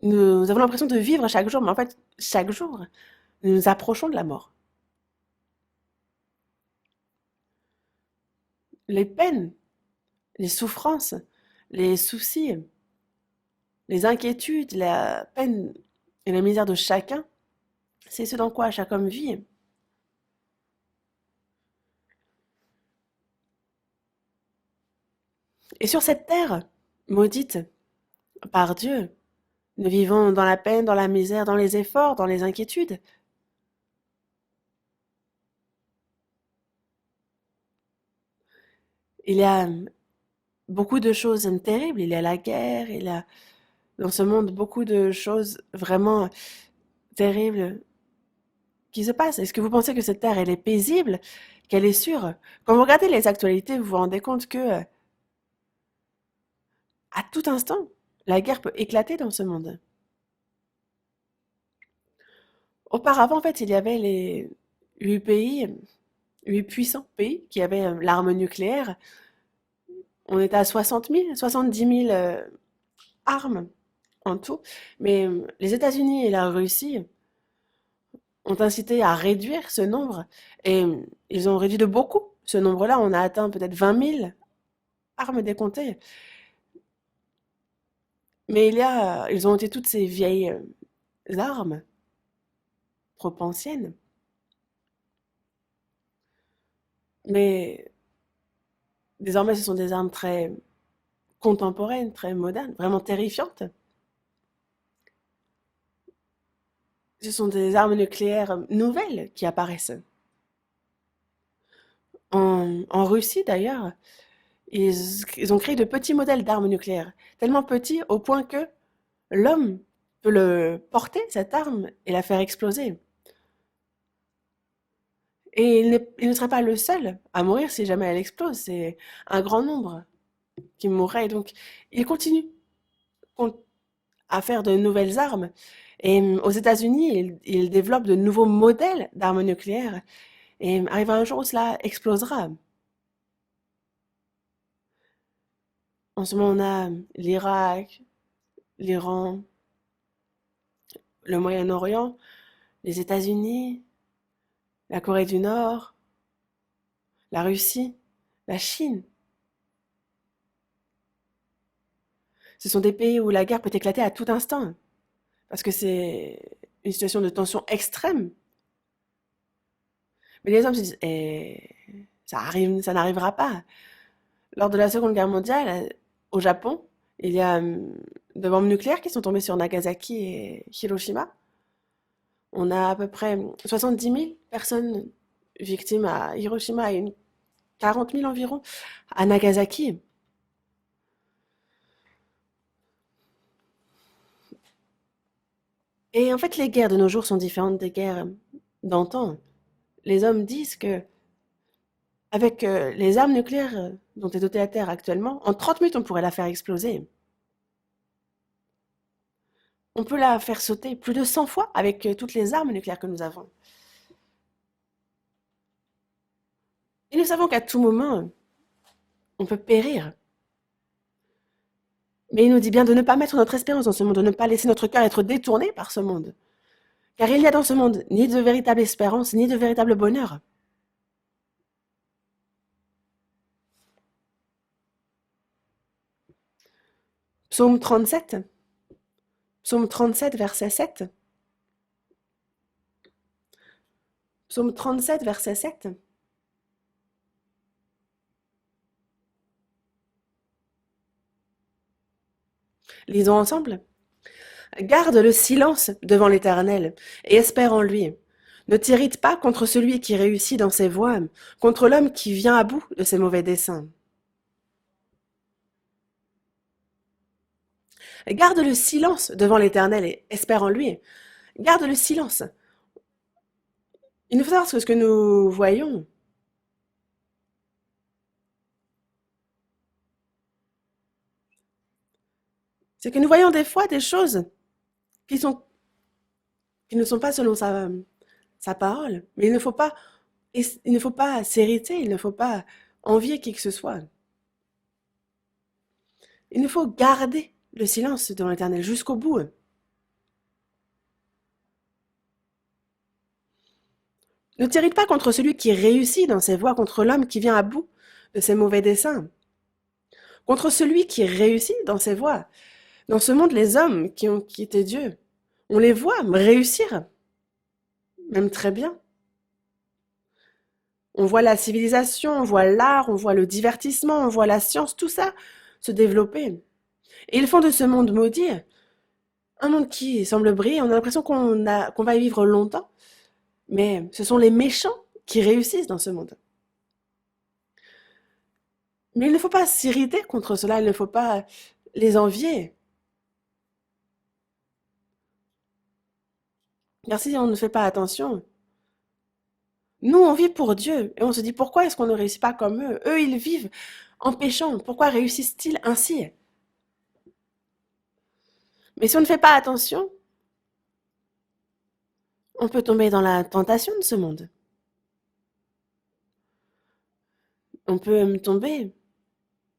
nous avons l'impression de vivre chaque jour, mais en fait, chaque jour, nous nous approchons de la mort. Les peines, les souffrances, les soucis, les inquiétudes, la peine et la misère de chacun, c'est ce dans quoi chaque homme vit. Et sur cette terre, maudite par Dieu, nous vivons dans la peine, dans la misère, dans les efforts, dans les inquiétudes. Il y a beaucoup de choses terribles. Il y a la guerre, il y a dans ce monde beaucoup de choses vraiment terribles qui se passent. Est-ce que vous pensez que cette terre, elle est paisible, qu'elle est sûre? Quand vous regardez les actualités, vous vous rendez compte que à tout instant, la guerre peut éclater dans ce monde. Auparavant, en fait, il y avait les 8 pays, 8 puissants pays qui avaient l'arme nucléaire. On était à 60 000, 70 000 armes en tout. Mais les États-Unis et la Russie ont incité à réduire ce nombre et ils ont réduit de beaucoup ce nombre-là. On a atteint peut-être 20 000 armes décomptées. Mais ils ont été toutes ces vieilles armes, trop anciennes. Mais désormais, ce sont des armes très contemporaines, très modernes, vraiment terrifiantes. Ce sont des armes nucléaires nouvelles qui apparaissent. En Russie, d'ailleurs, ils ont créé de petits modèles d'armes nucléaires, tellement petits au point que l'homme peut le porter, cette arme, et la faire exploser. Et il ne serait pas le seul à mourir si jamais elle explose. C'est un grand nombre qui mourrait. Donc, il continue con- à faire de nouvelles armes. Et aux États-Unis, ils développent de nouveaux modèles d'armes nucléaires. Et arrivera un jour où cela explosera. En ce moment, on a l'Irak, l'Iran, le Moyen-Orient, les États-Unis, la Corée du Nord, la Russie, la Chine. Ce sont des pays où la guerre peut éclater à tout instant, parce que c'est une situation de tension extrême. Mais les hommes se disent, ça n'arrivera pas. Lors de la Seconde Guerre mondiale, au Japon, il y a de bombes nucléaires qui sont tombées sur Nagasaki et Hiroshima. On a à peu près 70 000 personnes victimes à Hiroshima et 40 000 environ à Nagasaki. Et en fait, les guerres de nos jours sont différentes des guerres d'antan. Les hommes disent que avec les armes nucléaires dont est dotée la Terre actuellement, en 30 minutes, on pourrait la faire exploser. On peut la faire sauter plus de 100 fois avec toutes les armes nucléaires que nous avons. Et nous savons qu'à tout moment, on peut périr. Mais il nous dit bien de ne pas mettre notre espérance dans ce monde, de ne pas laisser notre cœur être détourné par ce monde. Car il n'y a dans ce monde ni de véritable espérance, ni de véritable bonheur. Psaume 37, Psaume 37, verset 7. Psaume 37, verset 7. Lisons ensemble. Garde le silence devant l'Éternel et espère en lui. Ne t'irrite pas contre celui qui réussit dans ses voies, contre l'homme qui vient à bout de ses mauvais desseins. Garde le silence devant l'Éternel et espère en lui. Garde le silence. Il nous faut savoir ce que nous voyons. C'est que nous voyons des fois des choses qui sont, qui ne sont pas selon sa parole. Mais il ne faut pas s'irriter, il ne faut pas envier qui que ce soit. Il nous faut garder le silence devant l'Éternel jusqu'au bout. Ne t'irrite pas contre celui qui réussit dans ses voies, contre l'homme qui vient à bout de ses mauvais desseins. Contre celui qui réussit dans ses voies. Dans ce monde, les hommes qui ont quitté Dieu, on les voit réussir, même très bien. On voit la civilisation, on voit l'art, on voit le divertissement, on voit la science, tout ça se développer. Et ils font de ce monde maudit un monde qui semble briller. On a l'impression qu'on va y vivre longtemps, mais ce sont les méchants qui réussissent dans ce monde. Mais il ne faut pas s'irriter contre cela, il ne faut pas les envier. Car si on ne fait pas attention, nous, on vit pour Dieu et on se dit pourquoi est-ce qu'on ne réussit pas comme eux? Eux, ils vivent en péchant. Pourquoi réussissent-ils ainsi? Mais si on ne fait pas attention, on peut tomber dans la tentation de ce monde. On peut tomber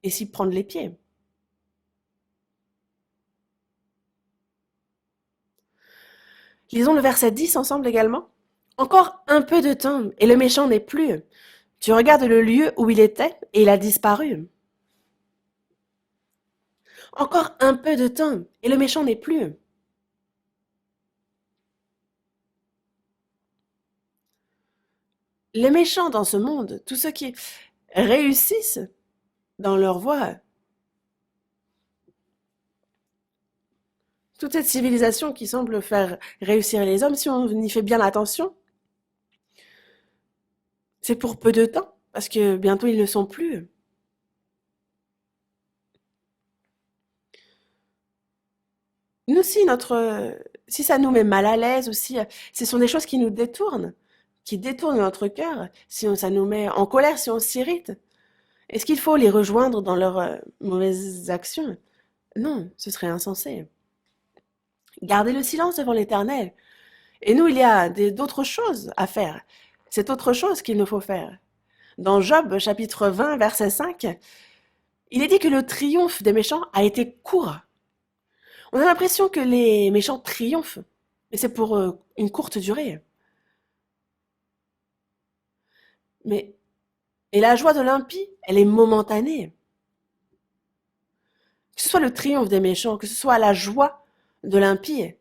et s'y prendre les pieds. Lisons le verset 10 ensemble également. Encore un peu de temps et le méchant n'est plus. Tu regardes le lieu où il était et il a disparu. Encore un peu de temps et le méchant n'est plus. Les méchants dans ce monde, tous ceux qui réussissent dans leur voie, toute cette civilisation qui semble faire réussir les hommes, si on y fait bien attention, c'est pour peu de temps, parce que bientôt ils ne sont plus. Nous aussi, si ça nous met mal à l'aise aussi, ce sont des choses qui détournent notre cœur, ça nous met en colère, si on s'irrite. Est-ce qu'il faut les rejoindre dans leurs mauvaises actions? Non, ce serait insensé. Gardez le silence devant l'Éternel. Et nous, il y a d'autres choses à faire. C'est autre chose qu'il nous faut faire. Dans Job, chapitre 20, verset 5, il est dit que le triomphe des méchants a été court. On a l'impression que les méchants triomphent, mais c'est pour une courte durée. Mais et la joie de l'impie, elle est momentanée. Que ce soit le triomphe des méchants, que ce soit la joie de l'impie,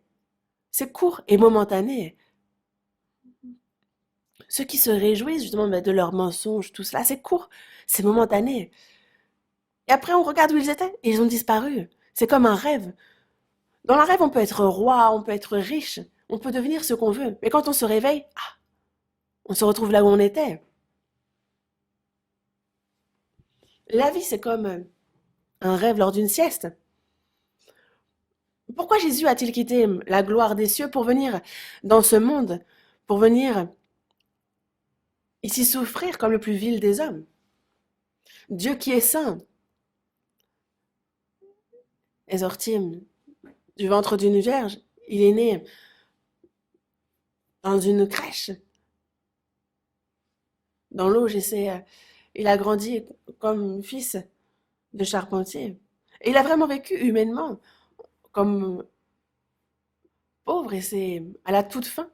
c'est court et momentané. Ceux qui se réjouissent justement de leurs mensonges, tout cela, c'est court, c'est momentané. Et après, on regarde où ils étaient et ils ont disparu. C'est comme un rêve. Dans le rêve, on peut être roi, on peut être riche, on peut devenir ce qu'on veut. Mais quand on se réveille, on se retrouve là où on était. La vie, c'est comme un rêve lors d'une sieste. Pourquoi Jésus a-t-il quitté la gloire des cieux pour venir dans ce monde, pour venir ici souffrir comme le plus vil des hommes? Dieu qui est saint est sorti du ventre d'une vierge. Il est né dans une crèche, dans l'eau, il a grandi comme fils de charpentier. Et il a vraiment vécu humainement comme pauvre et c'est à la toute fin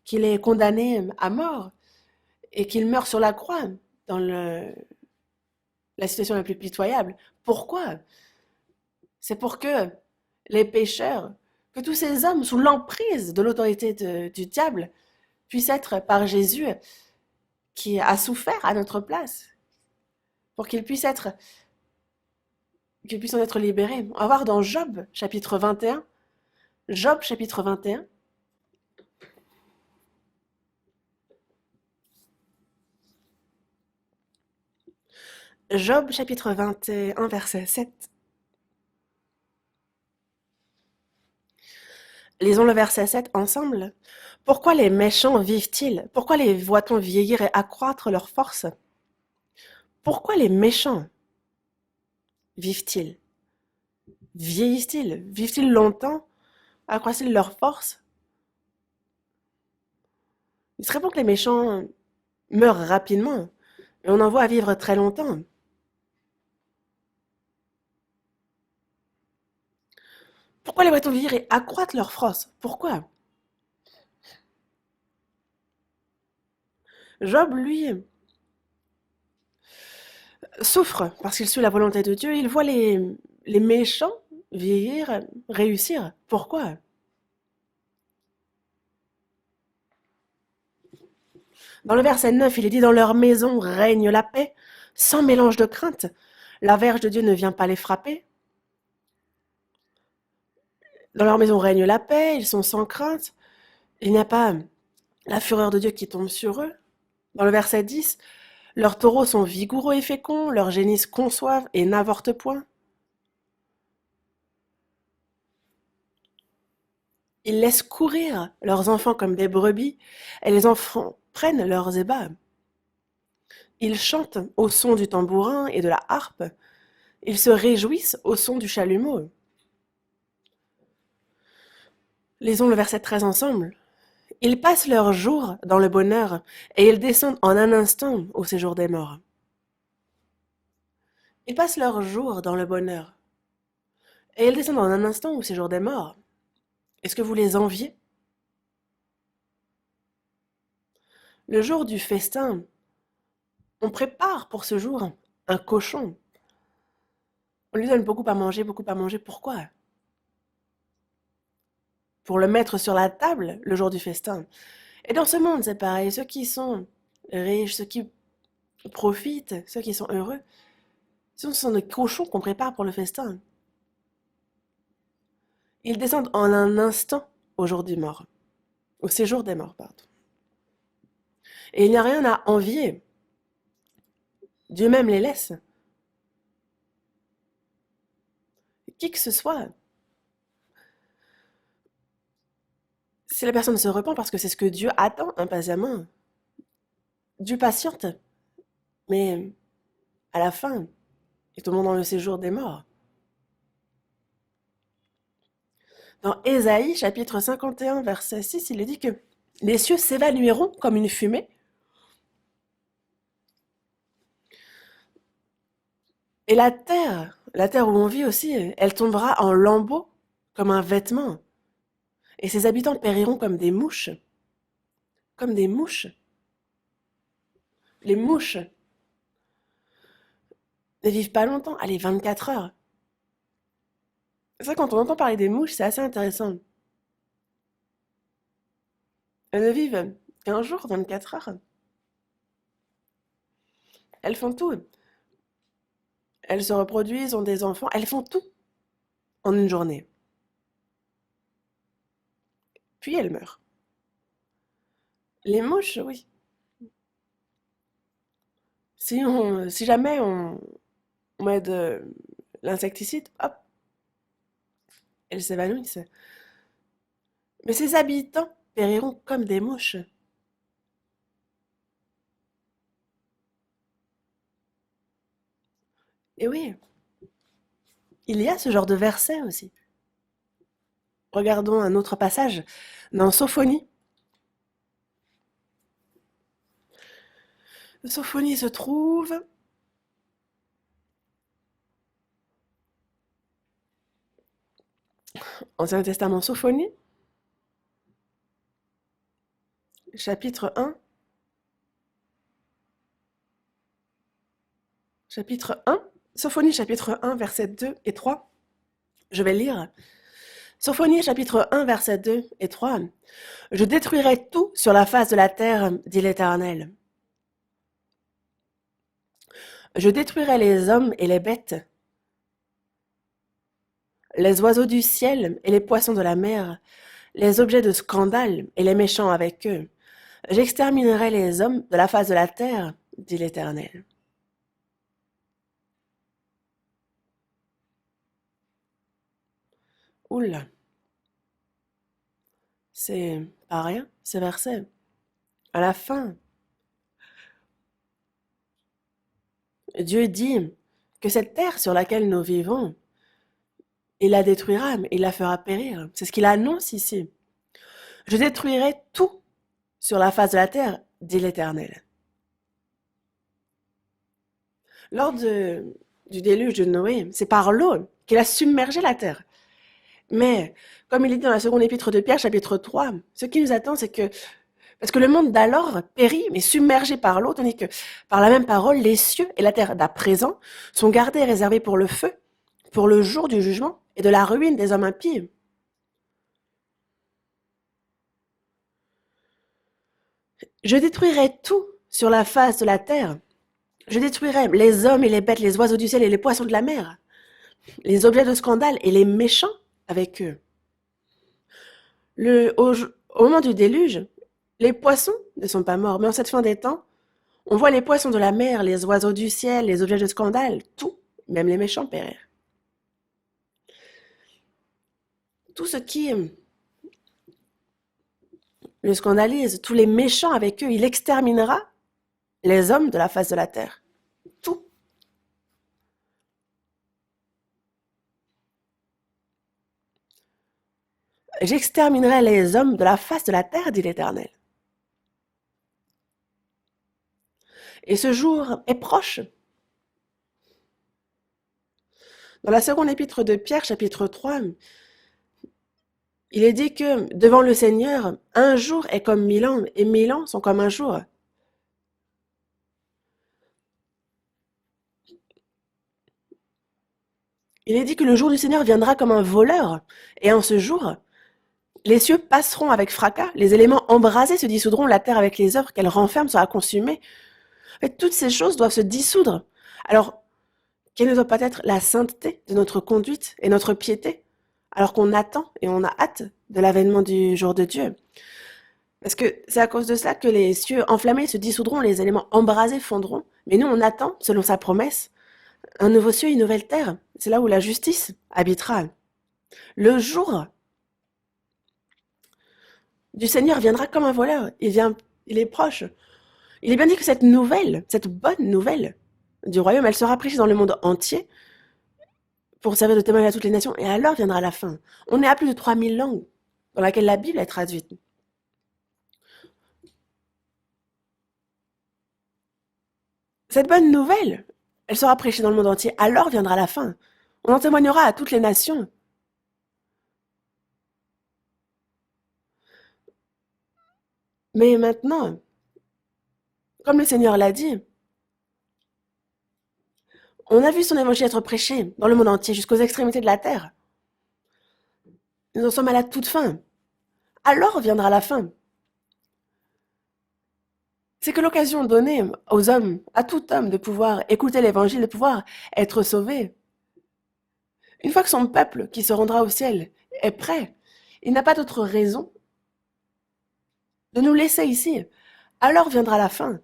qu'il est condamné à mort et qu'il meurt sur la croix dans la situation la plus pitoyable. Pourquoi? C'est pour que les pécheurs, que tous ces hommes sous l'emprise de l'autorité du diable puissent être par Jésus qui a souffert à notre place, pour qu'ils puissent en être libérés. On va voir dans Job chapitre 21. Job chapitre 21. Job chapitre 21, verset 7. Lisons le verset 7 ensemble. Pourquoi les méchants vivent-ils? Pourquoi les voit-on vieillir et accroître leur force? Pourquoi les méchants vivent-ils? Vieillissent-ils? Vivent-ils longtemps? Accroissent-ils leur force? Il serait bon que les méchants meurent rapidement et on en voit à vivre très longtemps. Pourquoi les voit-on vieillir et accroître leur force? Pourquoi? Job, lui, souffre parce qu'il suit la volonté de Dieu. Il voit les méchants vieillir, réussir. Pourquoi? Dans le verset 9, il est dit: Dans leur maison règne la paix, sans mélange de crainte. La verge de Dieu ne vient pas les frapper. Dans leur maison règne la paix, ils sont sans crainte. Il n'y a pas la fureur de Dieu qui tombe sur eux. Dans le verset 10, leurs taureaux sont vigoureux et féconds, leurs génisses conçoivent et n'avortent point. Ils laissent courir leurs enfants comme des brebis, et les enfants prennent leurs ébats. Ils chantent au son du tambourin et de la harpe, ils se réjouissent au son du chalumeau. Lisons le verset 13 ensemble. Ils passent leur jour dans le bonheur, et ils descendent en un instant au séjour des morts. Ils passent leur jour dans le bonheur, et ils descendent en un instant au séjour des morts. Est-ce que vous les enviez? Le jour du festin, on prépare pour ce jour un cochon. On lui donne beaucoup à manger, beaucoup à manger. Pourquoi? Pour le mettre sur la table le jour du festin. Et dans ce monde, c'est pareil. Ceux qui sont riches, ceux qui profitent, ceux qui sont heureux, ce sont des cochons qu'on prépare pour le festin. Ils descendent en un instant au jour du mort, au séjour des morts, pardon. Et il n'y a rien à envier. Dieu même les laisse. Qui que ce soit, si la personne se repent parce que c'est ce que Dieu attend impatiemment, Dieu patiente, mais à la fin, et tout le monde dans le séjour des morts. Dans Ésaïe, chapitre 51, verset 6, il est dit que les cieux s'évanouiront comme une fumée, et la terre où on vit aussi, elle tombera en lambeaux comme un vêtement, et ses habitants périront comme des mouches. Comme des mouches. Les mouches ne vivent pas longtemps, allez, 24 heures. C'est vrai, quand on entend parler des mouches, c'est assez intéressant. Elles ne vivent qu'un jour, 24 heures. Elles font tout. Elles se reproduisent, ont des enfants, elles font tout en une journée. Puis elles meurent. Les mouches, oui. Si jamais on met de l'insecticide, hop, elles s'évanouissent. Mais ses habitants périront comme des mouches. Et oui, il y a ce genre de verset aussi. Regardons un autre passage dans Sophonie. Sophonie se trouve Ancien Testament, Sophonie, chapitre 1. Chapitre 1, Sophonie chapitre 1, versets 2 et 3. Je vais lire. Sophonie chapitre 1, versets 2 et 3. Je détruirai tout sur la face de la terre, dit l'Éternel. Je détruirai les hommes et les bêtes, les oiseaux du ciel et les poissons de la mer, les objets de scandale et les méchants avec eux. J'exterminerai les hommes de la face de la terre, dit l'Éternel. Oula, c'est pas rien, ce verset. À la fin, Dieu dit que cette terre sur laquelle nous vivons, il la détruira, il la fera périr. C'est ce qu'il annonce ici. Je détruirai tout sur la face de la terre, dit l'Éternel. Lors du déluge de Noé, c'est par l'eau qu'il a submergé la terre. Mais, comme il est dit dans la seconde épître de Pierre, chapitre 3, ce qui nous attend, c'est que, parce que le monde d'alors périt, mais submergé par l'eau, tandis que, par la même parole, les cieux et la terre d'à présent sont gardés et réservés pour le feu, pour le jour du jugement et de la ruine des hommes impies. Je détruirai tout sur la face de la terre, Je détruirai les hommes et les bêtes, les oiseaux du ciel et les poissons de la mer, les objets de scandale et les méchants avec eux. Au moment du déluge, les poissons ne sont pas morts, mais en cette fin des temps, on voit les poissons de la mer, les oiseaux du ciel, les objets de scandale, tout, même les méchants périr. Tout ce qui le scandalise, tous les méchants avec eux, il exterminera les hommes de la face de la terre. Tout. J'exterminerai les hommes de la face de la terre, dit l'Éternel. Et ce jour est proche. Dans la seconde épître de Pierre, chapitre 3, il est dit que devant le Seigneur, un jour est comme 1000 ans, et 1000 ans sont comme un jour. Il est dit que le jour du Seigneur viendra comme un voleur, et en ce jour, les cieux passeront avec fracas, les éléments embrasés se dissoudront, la terre avec les œuvres qu'elle renferme sera consumée. En fait, toutes ces choses doivent se dissoudre. Alors, quelle ne doit pas être la sainteté de notre conduite et notre piété, alors qu'on attend et on a hâte de l'avènement du jour de Dieu. Parce que c'est à cause de cela que les cieux enflammés se dissoudront, les éléments embrasés fondront. Mais nous, on attend, selon sa promesse, un nouveau ciel, une nouvelle terre. C'est là où la justice habitera. Le jour du Seigneur viendra comme un voleur. Il est proche. Il est bien dit que cette nouvelle, cette bonne nouvelle du royaume, elle sera prêchée dans le monde entier pour servir de témoignage à toutes les nations. Et alors viendra la fin. On est à plus de 3000 langues dans laquelle la Bible est traduite. Cette bonne nouvelle, elle sera prêchée dans le monde entier. Alors viendra la fin. On en témoignera à toutes les nations. Mais maintenant, comme le Seigneur l'a dit, on a vu son évangile être prêché dans le monde entier jusqu'aux extrémités de la terre. Nous en sommes à la toute fin. Alors viendra la fin. C'est que l'occasion donnée aux hommes, à tout homme, de pouvoir écouter l'évangile, de pouvoir être sauvé. Une fois que son peuple, qui se rendra au ciel, est prêt, il n'a pas d'autre raison de nous laisser ici. Alors viendra la fin.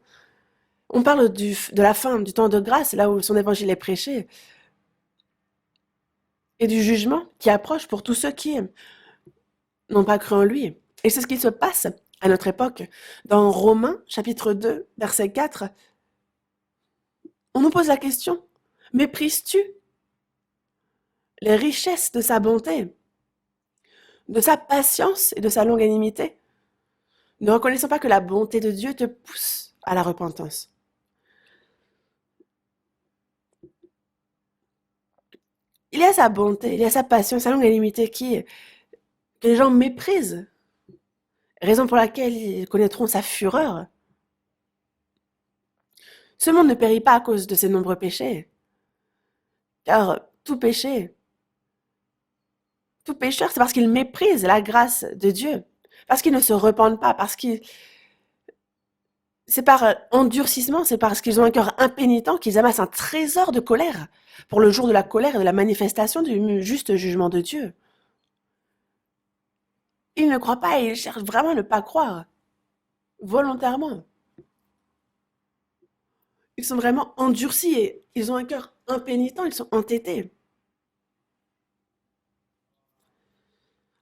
On parle de la fin, du temps de grâce, là où son évangile est prêché, et du jugement qui approche pour tous ceux qui n'ont pas cru en lui. Et c'est ce qui se passe à notre époque. Dans Romains, chapitre 2, verset 4, on nous pose la question, méprises-tu les richesses de sa bonté, de sa patience et de sa longanimité, ne reconnaissant pas que la bonté de Dieu te pousse à la repentance? Il y a sa bonté, il y a sa patience, sa longanimité que les gens méprisent, raison pour laquelle ils connaîtront sa fureur. Ce monde ne périt pas à cause de ses nombreux péchés, car tout pécheur, c'est parce qu'il méprise la grâce de Dieu, parce qu'ils ne se repentent pas, parce qu'ils c'est par endurcissement, c'est parce qu'ils ont un cœur impénitent qu'ils amassent un trésor de colère pour le jour de la colère et de la manifestation du juste jugement de Dieu. Ils ne croient pas et ils cherchent vraiment à ne pas croire, volontairement. Ils sont vraiment endurcis et ils ont un cœur impénitent, ils sont entêtés.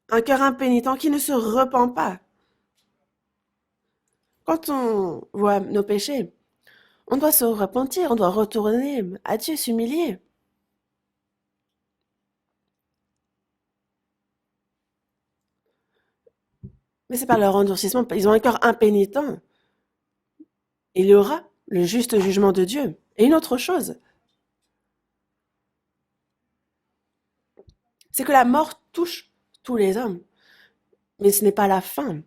Un cœur impénitent qui ne se repent pas. Quand on voit nos péchés, on doit se repentir, on doit retourner à Dieu, s'humilier. Mais c'est par leur endurcissement, ils ont un cœur impénitent. Il y aura le juste jugement de Dieu. Et une autre chose, c'est que la mort touche tous les hommes. Mais ce n'est pas la fin.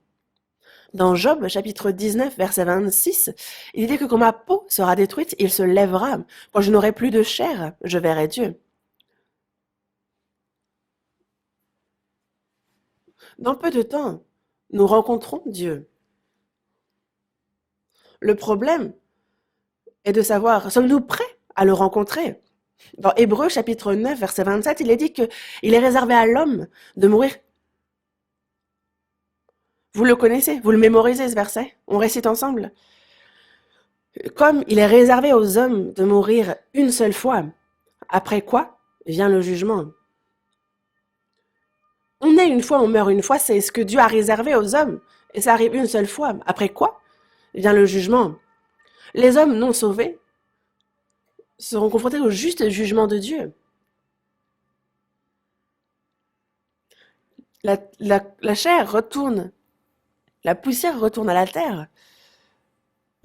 Dans Job, chapitre 19, verset 26, il dit que quand ma peau sera détruite, il se lèvera. Quand je n'aurai plus de chair, je verrai Dieu. Dans peu de temps, nous rencontrons Dieu. Le problème, est de savoir, sommes-nous prêts à le rencontrer? Dans Hébreux chapitre 9, verset 27, il est dit qu'il est réservé à l'homme de mourir. Vous le connaissez, vous le mémorisez ce verset? On récite ensemble. Comme il est réservé aux hommes de mourir une seule fois, après quoi vient le jugement. On est une fois, on meurt une fois, c'est ce que Dieu a réservé aux hommes. Et ça arrive une seule fois. Après quoi vient le jugement. Les hommes non sauvés seront confrontés au juste jugement de Dieu. La chair retourne, la poussière retourne à la terre,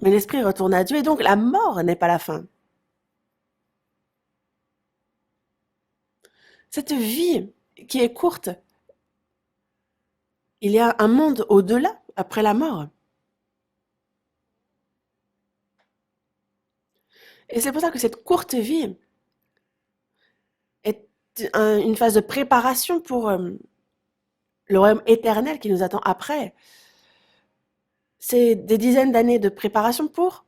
mais l'esprit retourne à Dieu, et donc la mort n'est pas la fin. Cette vie qui est courte, il y a un monde au-delà, après la mort. Et c'est pour ça que cette courte vie est une phase de préparation pour le royaume éternel qui nous attend après. C'est des dizaines d'années de préparation pour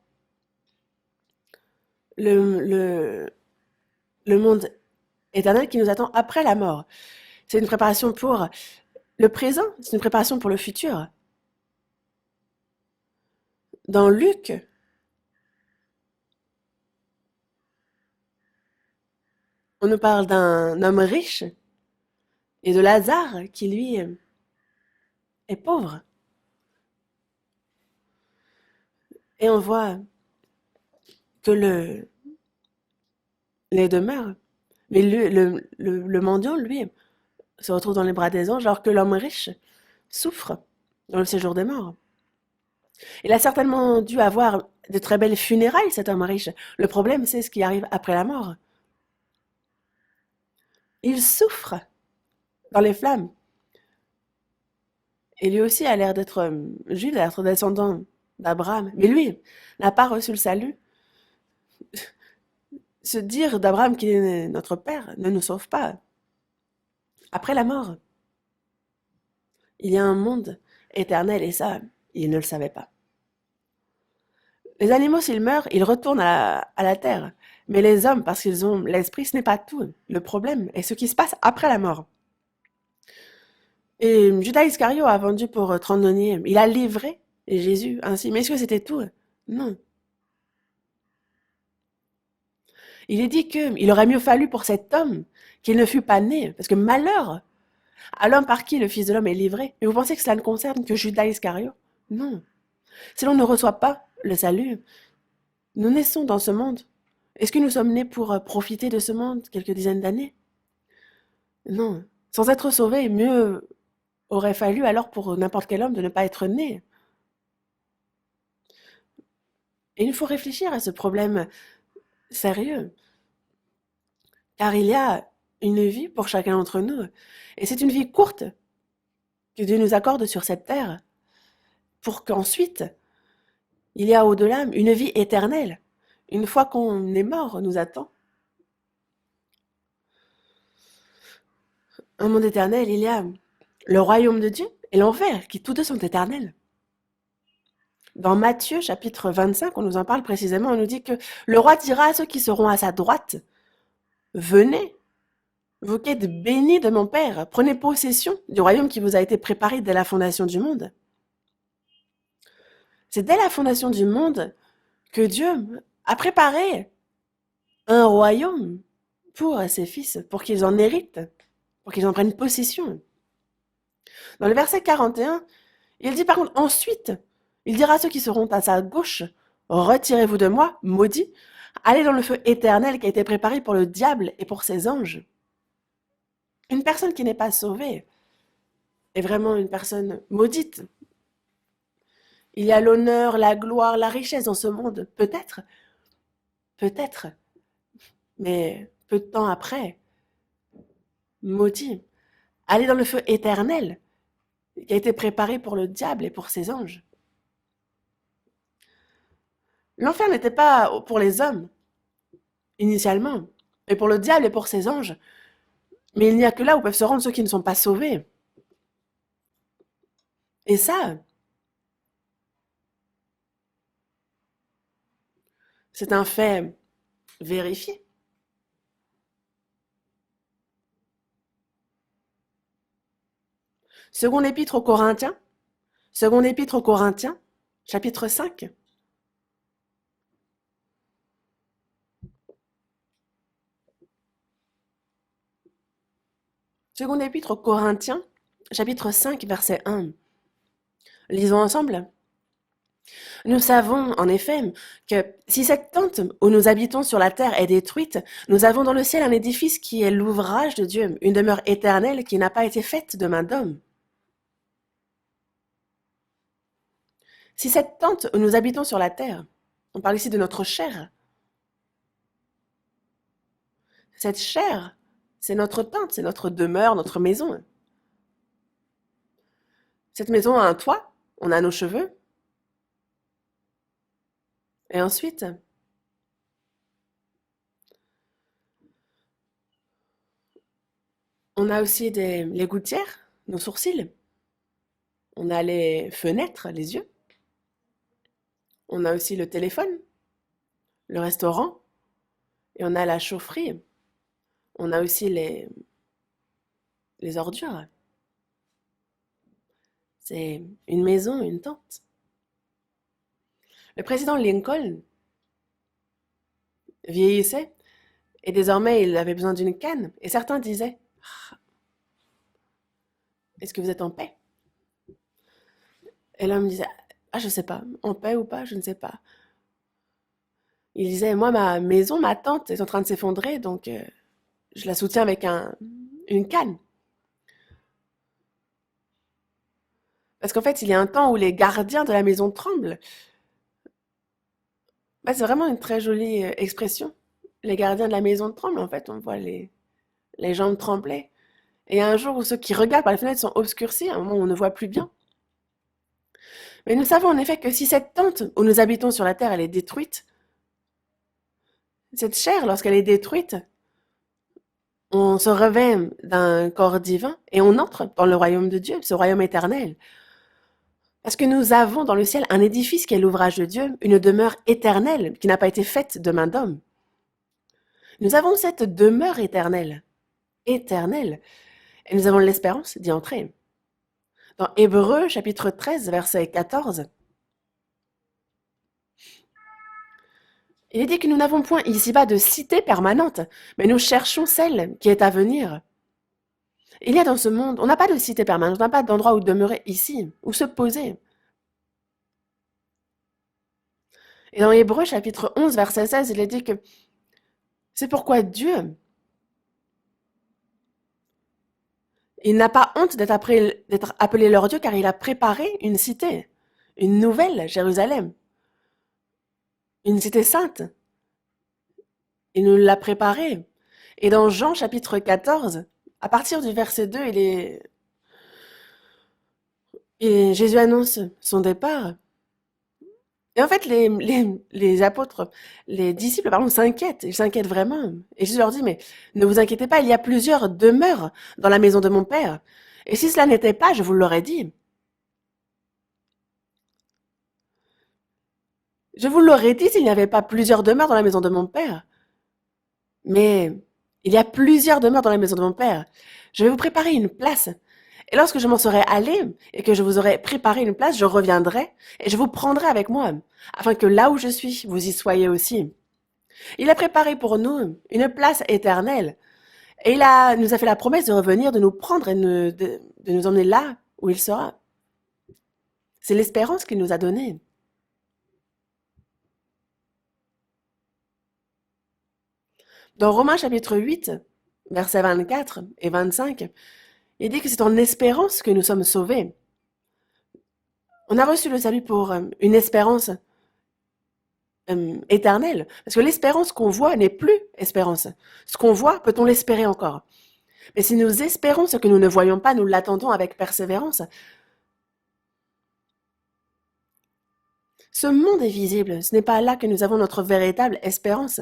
le, le, le monde éternel qui nous attend après la mort. C'est une préparation pour le présent, c'est une préparation pour le futur. Dans Luc, on nous parle d'un homme riche et de Lazare qui, lui, est pauvre. Et on voit que les deux meurent. Mais le mendiant, lui, se retrouve dans les bras des anges, alors que l'homme riche souffre dans le séjour des morts. Il a certainement dû avoir de très belles funérailles, cet homme riche. Le problème, c'est ce qui arrive après la mort. Il souffre dans les flammes. Et lui aussi a l'air d'être juif, d'être descendant d'Abraham. Mais lui n'a pas reçu le salut. Se dire d'Abraham qu'il est notre père ne nous sauve pas. Après la mort, il y a un monde éternel et ça, il ne le savait pas. Les animaux, s'ils meurent, ils retournent à la terre. Mais les hommes, parce qu'ils ont l'esprit, ce n'est pas tout. Le problème est ce qui se passe après la mort. Et Judas Iscario a vendu pour 30 deniers. Il a livré Jésus ainsi. Mais est-ce que c'était tout? Non. Il est dit qu'il aurait mieux fallu pour cet homme qu'il ne fût pas né. Parce que malheur à l'homme par qui le Fils de l'homme est livré. Mais vous pensez que cela ne concerne que Judas Iscario? Non. Si l'on ne reçoit pas le salut, nous naissons dans ce monde. Est-ce que nous sommes nés pour profiter de ce monde quelques dizaines d'années? Non. Sans être sauvés, mieux aurait fallu alors pour n'importe quel homme de ne pas être né. Et il faut réfléchir à ce problème sérieux, car il y a une vie pour chacun d'entre nous, et c'est une vie courte que Dieu nous accorde sur cette terre, pour qu'ensuite, il y a au-delà une vie éternelle. Une fois qu'on est mort, nous attend. Un monde éternel, il y a le royaume de Dieu et l'enfer, qui tous deux sont éternels. Dans Matthieu chapitre 25, on nous en parle précisément, on nous dit que le roi dira à ceux qui seront à sa droite, venez, vous qui êtes bénis de mon Père, prenez possession du royaume qui vous a été préparé dès la fondation du monde. C'est dès la fondation du monde que Dieu a préparé un royaume pour ses fils, pour qu'ils en héritent, pour qu'ils en prennent possession. Dans le verset 41, il dit par contre, ensuite, il dira à ceux qui seront à sa gauche, retirez-vous de moi, maudits, allez dans le feu éternel qui a été préparé pour le diable et pour ses anges. Une personne qui n'est pas sauvée est vraiment une personne maudite. Il y a l'honneur, la gloire, la richesse dans ce monde, peut-être, mais peu de temps après, maudit, aller dans le feu éternel qui a été préparé pour le diable et pour ses anges. L'enfer n'était pas pour les hommes, initialement, mais pour le diable et pour ses anges. Mais il n'y a que là où peuvent se rendre ceux qui ne sont pas sauvés. Et ça, C'est un fait vérifié. Seconde épître aux Corinthiens, seconde épître aux Corinthiens, chapitre 5. Seconde épître aux Corinthiens, chapitre 5, verset 1. Lisons ensemble. Nous savons, en effet, que si cette tente où nous habitons sur la terre est détruite, nous avons dans le ciel un édifice qui est l'ouvrage de Dieu, une demeure éternelle qui n'a pas été faite de main d'homme. Si cette tente où nous habitons sur la terre, on parle ici de notre chair, cette chair, c'est notre tente, c'est notre demeure, notre maison. Cette maison a un toit, on a nos cheveux, et ensuite, on a aussi les gouttières, nos sourcils, on a les fenêtres, les yeux, on a aussi le téléphone, le restaurant, et on a la chaufferie, on a aussi les ordures. C'est une maison, une tente. Le président Lincoln vieillissait et désormais il avait besoin d'une canne. Et certains disaient, est-ce que vous êtes en paix? Et l'homme disait, ah je sais pas, en paix ou pas, je ne sais pas. Il disait, moi ma maison, ma tente est en train de s'effondrer, donc je la soutiens avec une canne. Parce qu'en fait, il y a un temps où les gardiens de la maison tremblent. Bah, c'est vraiment une très jolie expression. Les gardiens de la maison tremblent, en fait, on voit les jambes trembler. Et il y a un jour où ceux qui regardent par la fenêtre sont obscurcis, à un moment où on ne voit plus bien. Mais nous savons en effet que si cette tente où nous habitons sur la terre, elle est détruite, cette chair, lorsqu'elle est détruite, on se revêt d'un corps divin et on entre dans le royaume de Dieu, ce royaume éternel. Parce que nous avons dans le ciel un édifice qui est l'ouvrage de Dieu, une demeure éternelle qui n'a pas été faite de main d'homme. Nous avons cette demeure éternelle, éternelle, et nous avons l'espérance d'y entrer. Dans Hébreux chapitre 13, verset 14, il est dit que nous n'avons point ici-bas de cité permanente, mais nous cherchons celle qui est à venir. Il y a dans ce monde, on n'a pas de cité permanente, on n'a pas d'endroit où demeurer ici, où se poser. Et dans Hébreux chapitre 11, verset 16, il est dit que c'est pourquoi Dieu, il n'a pas honte d'être appelé leur Dieu, car il a préparé une cité, une nouvelle Jérusalem, une cité sainte. Il nous l'a préparée. Et dans Jean chapitre 14, à partir du verset 2, Jésus annonce son départ. Et en fait, les apôtres, les disciples, pardon, s'inquiètent. Ils s'inquiètent vraiment. Et Jésus leur dit, mais ne vous inquiétez pas, il y a plusieurs demeures dans la maison de mon Père. Et si cela n'était pas, je vous l'aurais dit. Je vous l'aurais dit s'il n'y avait pas plusieurs demeures dans la maison de mon Père. Mais il y a plusieurs demeures dans la maison de mon Père. Je vais vous préparer une place. Et lorsque je m'en serai allé et que je vous aurai préparé une place, je reviendrai et je vous prendrai avec moi, afin que là où je suis, vous y soyez aussi. Il a préparé pour nous une place éternelle. Et nous a fait la promesse de revenir, de nous prendre et de nous emmener là où il sera. C'est l'espérance qu'il nous a donnée. Dans Romains chapitre 8, versets 24 et 25, il dit que c'est en espérance que nous sommes sauvés. On a reçu le salut pour une espérance éternelle. Parce que l'espérance qu'on voit n'est plus espérance. Ce qu'on voit, peut-on l'espérer encore? Mais si nous espérons ce que nous ne voyons pas, nous l'attendons avec persévérance. Ce monde est visible. Ce n'est pas là que nous avons notre véritable espérance.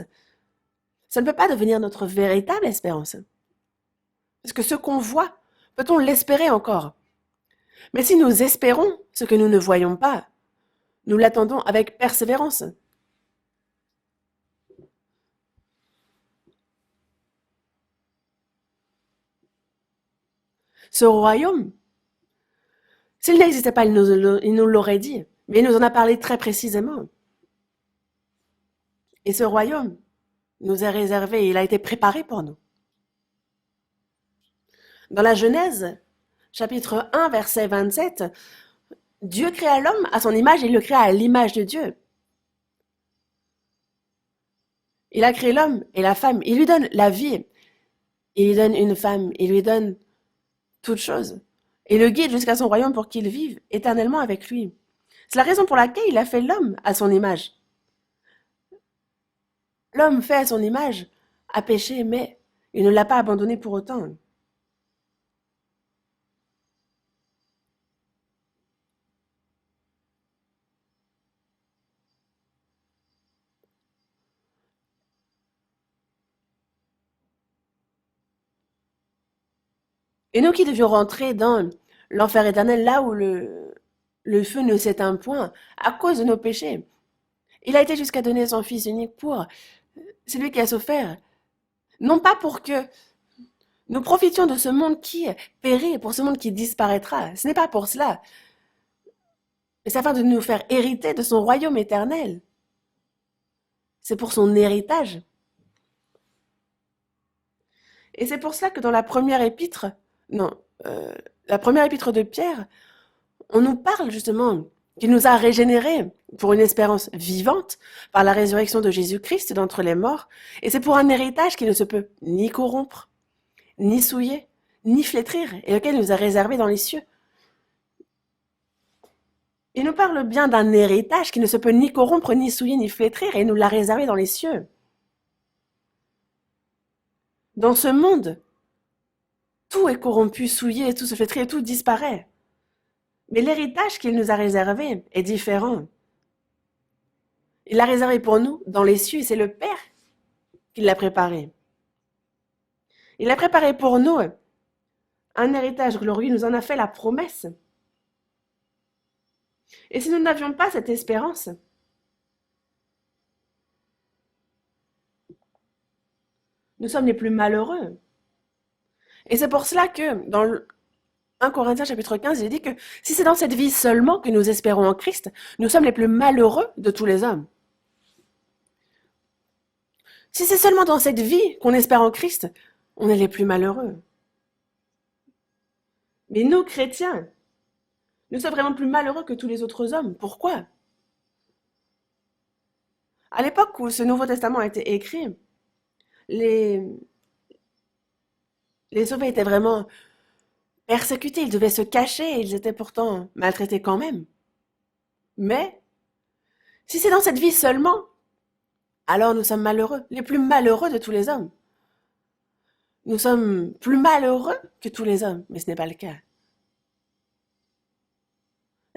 Ça ne peut pas devenir notre véritable espérance. Parce que ce qu'on voit, peut-on l'espérer encore? Mais si nous espérons ce que nous ne voyons pas, nous l'attendons avec persévérance. Ce royaume, s'il n'existait pas, il nous l'aurait dit, mais il nous en a parlé très précisément. Et ce royaume nous est réservé, il a été préparé pour nous. Dans la Genèse, chapitre 1, verset 27, Dieu créa l'homme à son image et il le créa à l'image de Dieu. Il a créé l'homme et la femme, il lui donne la vie, il lui donne une femme, il lui donne toutes choses. Et le guide jusqu'à son royaume pour qu'il vive éternellement avec lui. C'est la raison pour laquelle il a fait l'homme à son image. L'homme fait à son image a péché, mais il ne l'a pas abandonné pour autant. Et nous qui devions rentrer dans l'enfer éternel, là où le feu ne s'éteint point, à cause de nos péchés, il a été jusqu'à donner son Fils unique pour celui qui a souffert. Non pas pour que nous profitions de ce monde qui périt, pour ce monde qui disparaîtra. Ce n'est pas pour cela. Mais c'est afin de nous faire hériter de son royaume éternel. C'est pour son héritage. Et c'est pour cela que dans la première épître, non, la première épître de Pierre, on nous parle justement qu'il nous a régénérés pour une espérance vivante par la résurrection de Jésus-Christ d'entre les morts. Et c'est pour un héritage qui ne se peut ni corrompre, ni souiller, ni flétrir, et lequel il nous a réservé dans les cieux. Il nous parle bien d'un héritage qui ne se peut ni corrompre, ni souiller, ni flétrir, et il nous l'a réservé dans les cieux. Dans ce monde, tout est corrompu, souillé, tout se flétrit, et tout disparaît. Mais l'héritage qu'il nous a réservé est différent. Il l'a réservé pour nous dans les cieux, et c'est le Père qui l'a préparé. Il a préparé pour nous un héritage glorieux, il nous en a fait la promesse. Et si nous n'avions pas cette espérance, nous sommes les plus malheureux. Et c'est pour cela que dans 1 Corinthiens chapitre 15, il dit que si c'est dans cette vie seulement que nous espérons en Christ, nous sommes les plus malheureux de tous les hommes. Si c'est seulement dans cette vie qu'on espère en Christ, on est les plus malheureux. Mais nous, chrétiens, nous sommes vraiment plus malheureux que tous les autres hommes. Pourquoi? À l'époque où ce Nouveau Testament a été écrit, les, les sauvés étaient vraiment persécutés, ils devaient se cacher, ils étaient pourtant maltraités quand même. Mais si c'est dans cette vie seulement, alors nous sommes malheureux, les plus malheureux de tous les hommes. Nous sommes plus malheureux que tous les hommes, mais ce n'est pas le cas.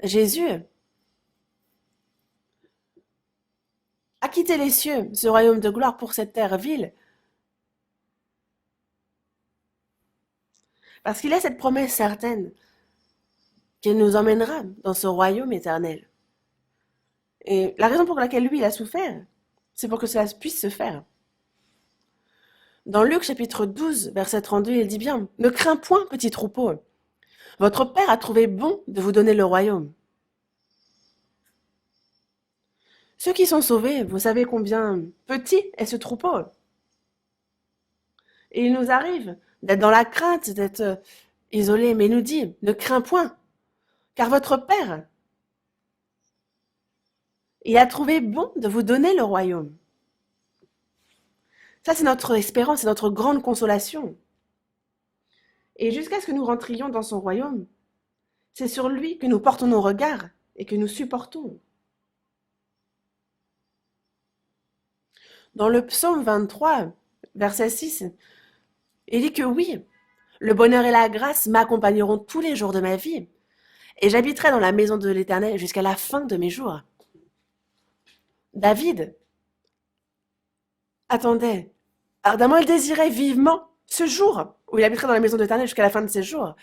Jésus a quitté les cieux, ce royaume de gloire pour cette terre vile, parce qu'il a cette promesse certaine qu'il nous emmènera dans ce royaume éternel. Et la raison pour laquelle lui, il a souffert, c'est pour que cela puisse se faire. Dans Luc chapitre 12, verset 32, il dit bien, « Ne crains point, petit troupeau, votre Père a trouvé bon de vous donner le royaume. » Ceux qui sont sauvés, vous savez combien petit est ce troupeau. Et il nous arrive d'être dans la crainte, d'être isolés, mais il nous dit, ne crains point, car votre Père, il a trouvé bon de vous donner le royaume. Ça, c'est notre espérance, c'est notre grande consolation. Et jusqu'à ce que nous rentrions dans son royaume, c'est sur lui que nous portons nos regards et que nous supportons. Dans le psaume 23, verset 6, il dit que oui, le bonheur et la grâce m'accompagneront tous les jours de ma vie, et j'habiterai dans la maison de l'Éternel jusqu'à la fin de mes jours. David attendait, ardemment il désirait vivement ce jour où il habiterait dans la maison de l'Éternel jusqu'à la fin de ses jours.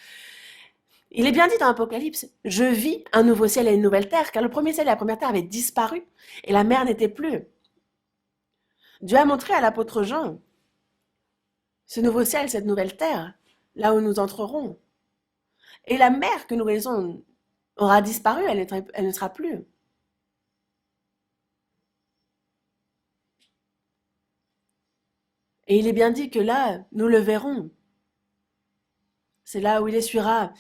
Il est bien dit dans l'Apocalypse, je vis un nouveau ciel et une nouvelle terre, car le premier ciel et la première terre avaient disparu, et la mer n'était plus. Dieu a montré à l'apôtre Jean ce nouveau ciel, cette nouvelle terre, là où nous entrerons. Et la mer que nous connaissons aura disparu, elle ne sera plus. Et il est bien dit que là, nous le verrons. C'est là où il essuiera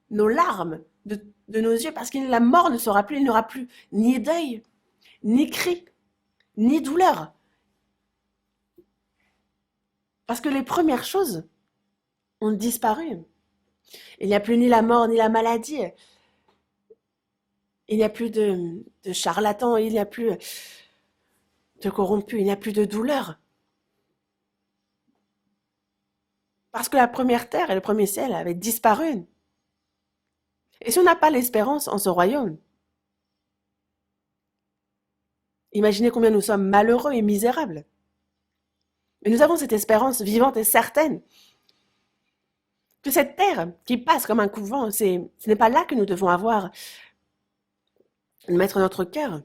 nos larmes de nos yeux, parce que la mort ne sera plus, il n'y aura plus ni deuil, ni cri, ni douleur. Parce que les premières choses ont disparu. Il n'y a plus ni la mort, ni la maladie. Il n'y a plus de charlatans, il n'y a plus de corrompus, il n'y a plus de douleur. Parce que la première terre et le premier ciel avaient disparu. Et si on n'a pas l'espérance en ce royaume, imaginez combien nous sommes malheureux et misérables. Mais nous avons cette espérance vivante et certaine que cette terre qui passe comme un couvent, ce n'est pas là que nous devons mettre notre cœur.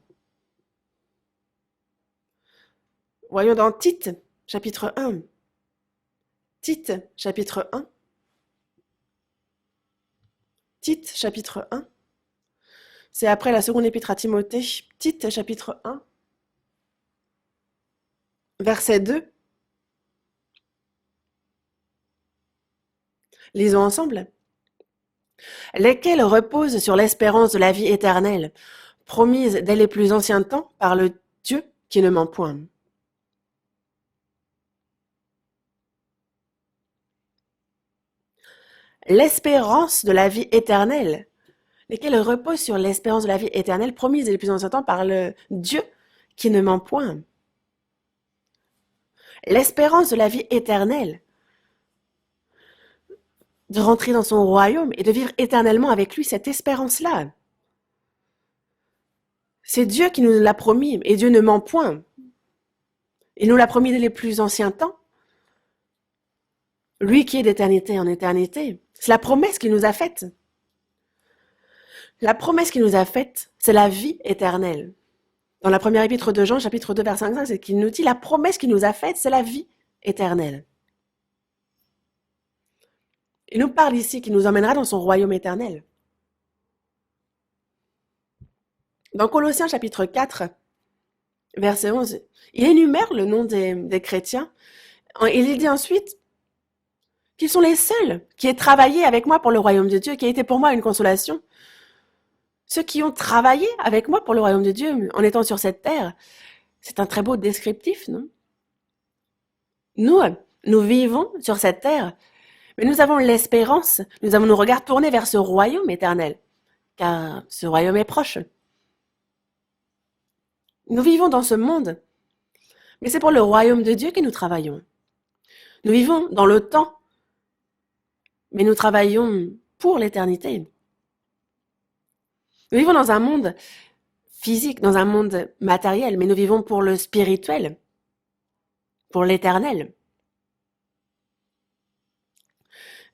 Voyons dans Tite, chapitre 1. Tite, chapitre 1. Tite, chapitre 1. C'est après la seconde épître à Timothée. Tite, chapitre 1. Verset 2. Lisons ensemble. Lesquels reposent sur l'espérance de la vie éternelle, promise dès les plus anciens temps par le Dieu qui ne ment point. L'espérance de la vie éternelle, lesquels reposent sur l'espérance de la vie éternelle, promise dès les plus anciens temps par le Dieu qui ne ment point. L'espérance de la vie éternelle, de rentrer dans son royaume et de vivre éternellement avec lui, cette espérance-là. C'est Dieu qui nous l'a promis, et Dieu ne ment point. Il nous l'a promis dès les plus anciens temps. Lui qui est d'éternité en éternité. C'est la promesse qu'il nous a faite. La promesse qu'il nous a faite, c'est la vie éternelle. Dans la première épître de Jean, chapitre 2, verset 5, c'est qu'il nous dit la promesse qu'il nous a faite, c'est la vie éternelle. Il nous parle ici qu'il nous emmènera dans son royaume éternel. Dans Colossiens chapitre 4, verset 11, il énumère le nom des chrétiens. Et il dit ensuite qu'ils sont les seuls qui aient travaillé avec moi pour le royaume de Dieu, qui a été pour moi une consolation. Ceux qui ont travaillé avec moi pour le royaume de Dieu en étant sur cette terre, c'est un très beau descriptif, non? Nous vivons sur cette terre, mais nous avons l'espérance, nous avons nos regards tournés vers ce royaume éternel, car ce royaume est proche. Nous vivons dans ce monde, mais c'est pour le royaume de Dieu que nous travaillons. Nous vivons dans le temps, mais nous travaillons pour l'éternité. Nous vivons dans un monde physique, dans un monde matériel, mais nous vivons pour le spirituel, pour l'éternel.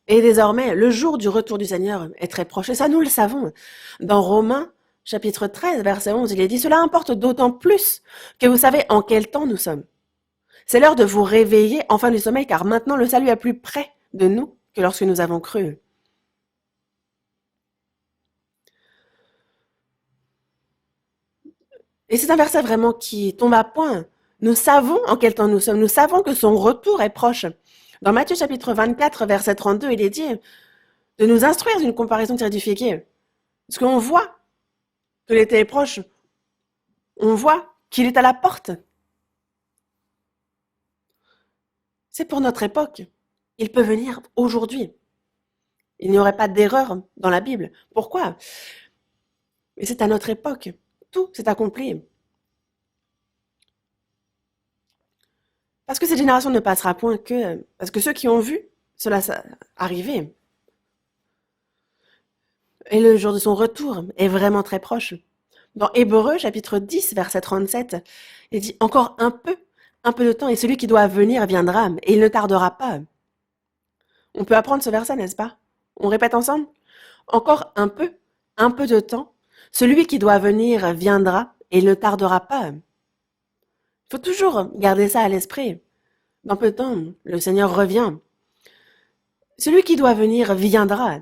Et désormais, le jour du retour du Seigneur est très proche, et ça nous le savons. Dans Romains, chapitre 13, verset 11, il est dit « Cela importe d'autant plus que vous savez en quel temps nous sommes. C'est l'heure de vous réveiller enfin du sommeil, car maintenant le salut est plus près de nous que lorsque nous avons cru. » Et c'est un verset vraiment qui tombe à point. Nous savons en quel temps nous sommes, nous savons que son retour est proche. Dans Matthieu chapitre 24, verset 32, il est dit de nous instruire d'une comparaison tirée du figuier. Parce qu'on voit que l'été est proche, on voit qu'il est à la porte. C'est pour notre époque. Il peut venir aujourd'hui. Il n'y aurait pas d'erreur dans la Bible. Pourquoi? Mais c'est à notre époque. Tout s'est accompli. Parce que cette génération ne passera point que... Parce que ceux qui ont vu cela arriver, et le jour de son retour est vraiment très proche. Dans Hébreux, chapitre 10, verset 37, il dit « Encore un peu de temps, et celui qui doit venir viendra, et il ne tardera pas. » On peut apprendre ce verset, n'est-ce pas? On répète ensemble? Encore un peu de temps, celui qui doit venir viendra, et il ne tardera pas. Il faut toujours garder ça à l'esprit. Dans peu de temps, le Seigneur revient. Celui qui doit venir viendra.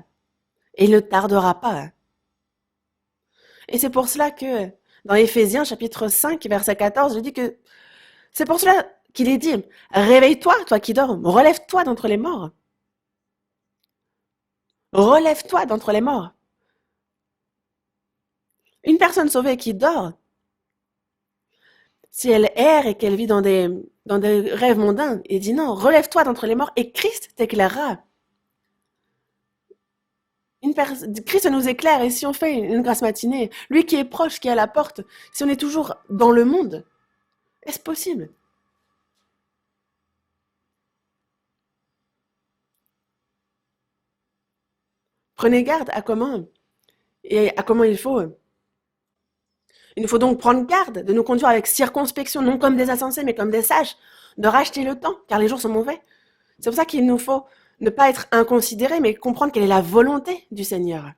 Et il ne tardera pas. Et c'est pour cela que dans Éphésiens chapitre 5, verset 14, je dis que c'est pour cela qu'il est dit, réveille-toi, toi qui dors, relève-toi d'entre les morts. Relève-toi d'entre les morts. Une personne sauvée qui dort, si elle erre et qu'elle vit dans des rêves mondains, il dit non, relève-toi d'entre les morts et Christ t'éclairera. Christ nous éclaire et si on fait une grasse matinée, lui qui est proche, qui est à la porte, si on est toujours dans le monde, est-ce possible? Prenez garde à comment et à comment il faut. Il nous faut donc prendre garde de nous conduire avec circonspection, non comme des insensés, mais comme des sages, de racheter le temps, car les jours sont mauvais. C'est pour ça qu'il nous faut ne pas être inconsidérés, mais comprendre quelle est la volonté du Seigneur.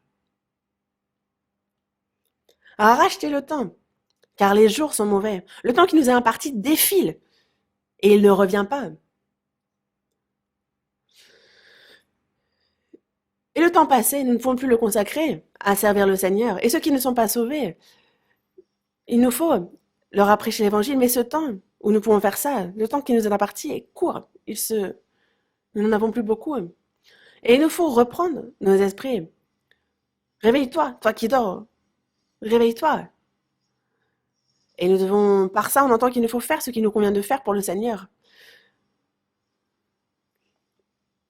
À racheter le temps, car les jours sont mauvais. Le temps qui nous est imparti défile, et il ne revient pas. Et le temps passé, nous ne pouvons plus le consacrer à servir le Seigneur. Et ceux qui ne sont pas sauvés, il nous faut leur apprêcher l'évangile, mais ce temps où nous pouvons faire ça, le temps qui nous est imparti est court. Nous n'en avons plus beaucoup. Et il nous faut reprendre nos esprits. Réveille-toi, toi qui dors. Réveille-toi. Et nous devons, par ça, on entend qu'il nous faut faire ce qu'il nous convient de faire pour le Seigneur.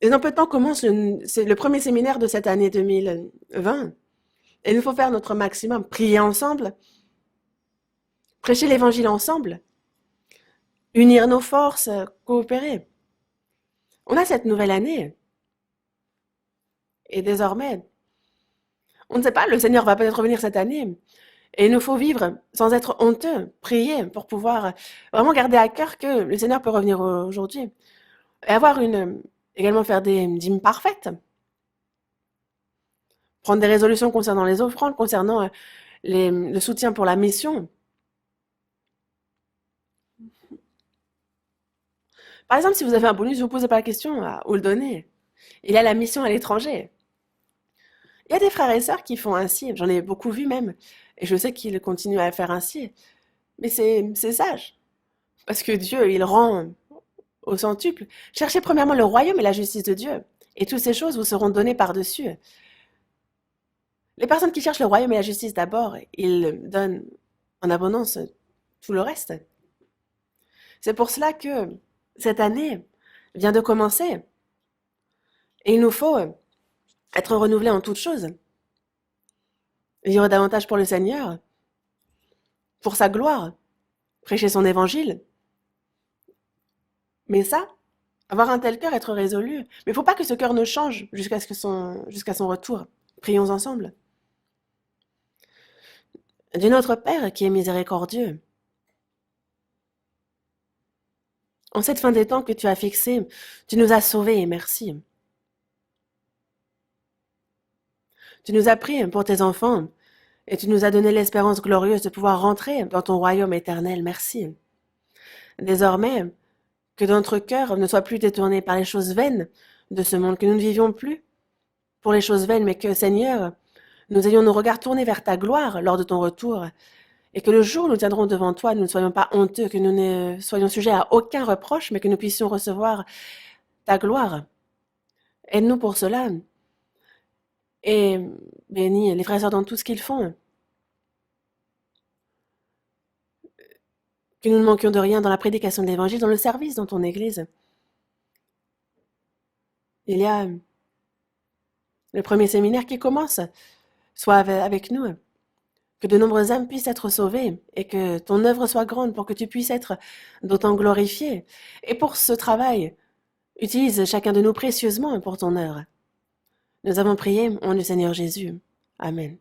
Et dans peu de temps commence c'est le premier séminaire de cette année 2020. Et il nous faut faire notre maximum. Prier ensemble, prêcher l'évangile ensemble, unir nos forces, coopérer. On a cette nouvelle année. Et désormais, on ne sait pas, le Seigneur va peut-être revenir cette année. Et il nous faut vivre sans être honteux, prier pour pouvoir vraiment garder à cœur que le Seigneur peut revenir aujourd'hui. Et également faire des dîmes parfaites. Prendre des résolutions concernant les offrandes, concernant le soutien pour la mission. Par exemple, si vous avez un bonus, vous ne posez pas la question où le donner. Il y a la mission à l'étranger. Il y a des frères et sœurs qui font ainsi, j'en ai beaucoup vu même, et je sais qu'ils continuent à faire ainsi. Mais c'est sage, parce que Dieu, il rend au centuple. Cherchez premièrement le royaume et la justice de Dieu, et toutes ces choses vous seront données par-dessus. Les personnes qui cherchent le royaume et la justice d'abord, ils donnent en abondance tout le reste. C'est pour cela que cette année vient de commencer, et il nous faut être renouvelés en toutes choses, vivre davantage pour le Seigneur, pour sa gloire, prêcher son évangile. Mais ça, avoir un tel cœur, être résolu. Mais il ne faut pas que ce cœur ne change jusqu'à son retour. Prions ensemble. Dieu notre Père qui est miséricordieux, en cette fin des temps que tu as fixée, tu nous as sauvés et merci. Tu nous as pris pour tes enfants et tu nous as donné l'espérance glorieuse de pouvoir rentrer dans ton royaume éternel. Merci. Désormais, que notre cœur ne soit plus détourné par les choses vaines de ce monde, que nous ne vivions plus pour les choses vaines, mais que, Seigneur, nous ayons nos regards tournés vers ta gloire lors de ton retour, et que le jour où nous tiendrons devant toi, nous ne soyons pas honteux, que nous ne soyons sujets à aucun reproche, mais que nous puissions recevoir ta gloire. Aide-nous pour cela, et bénis les frères et sœurs dans tout ce qu'ils font, que nous ne manquions de rien dans la prédication de l'Évangile, dans le service dans ton Église. Il y a le premier séminaire qui commence. Sois avec nous, que de nombreuses âmes puissent être sauvées et que ton œuvre soit grande pour que tu puisses être d'autant glorifié. Et pour ce travail, utilise chacun de nous précieusement pour ton œuvre. Nous avons prié au nom du Seigneur Jésus. Amen.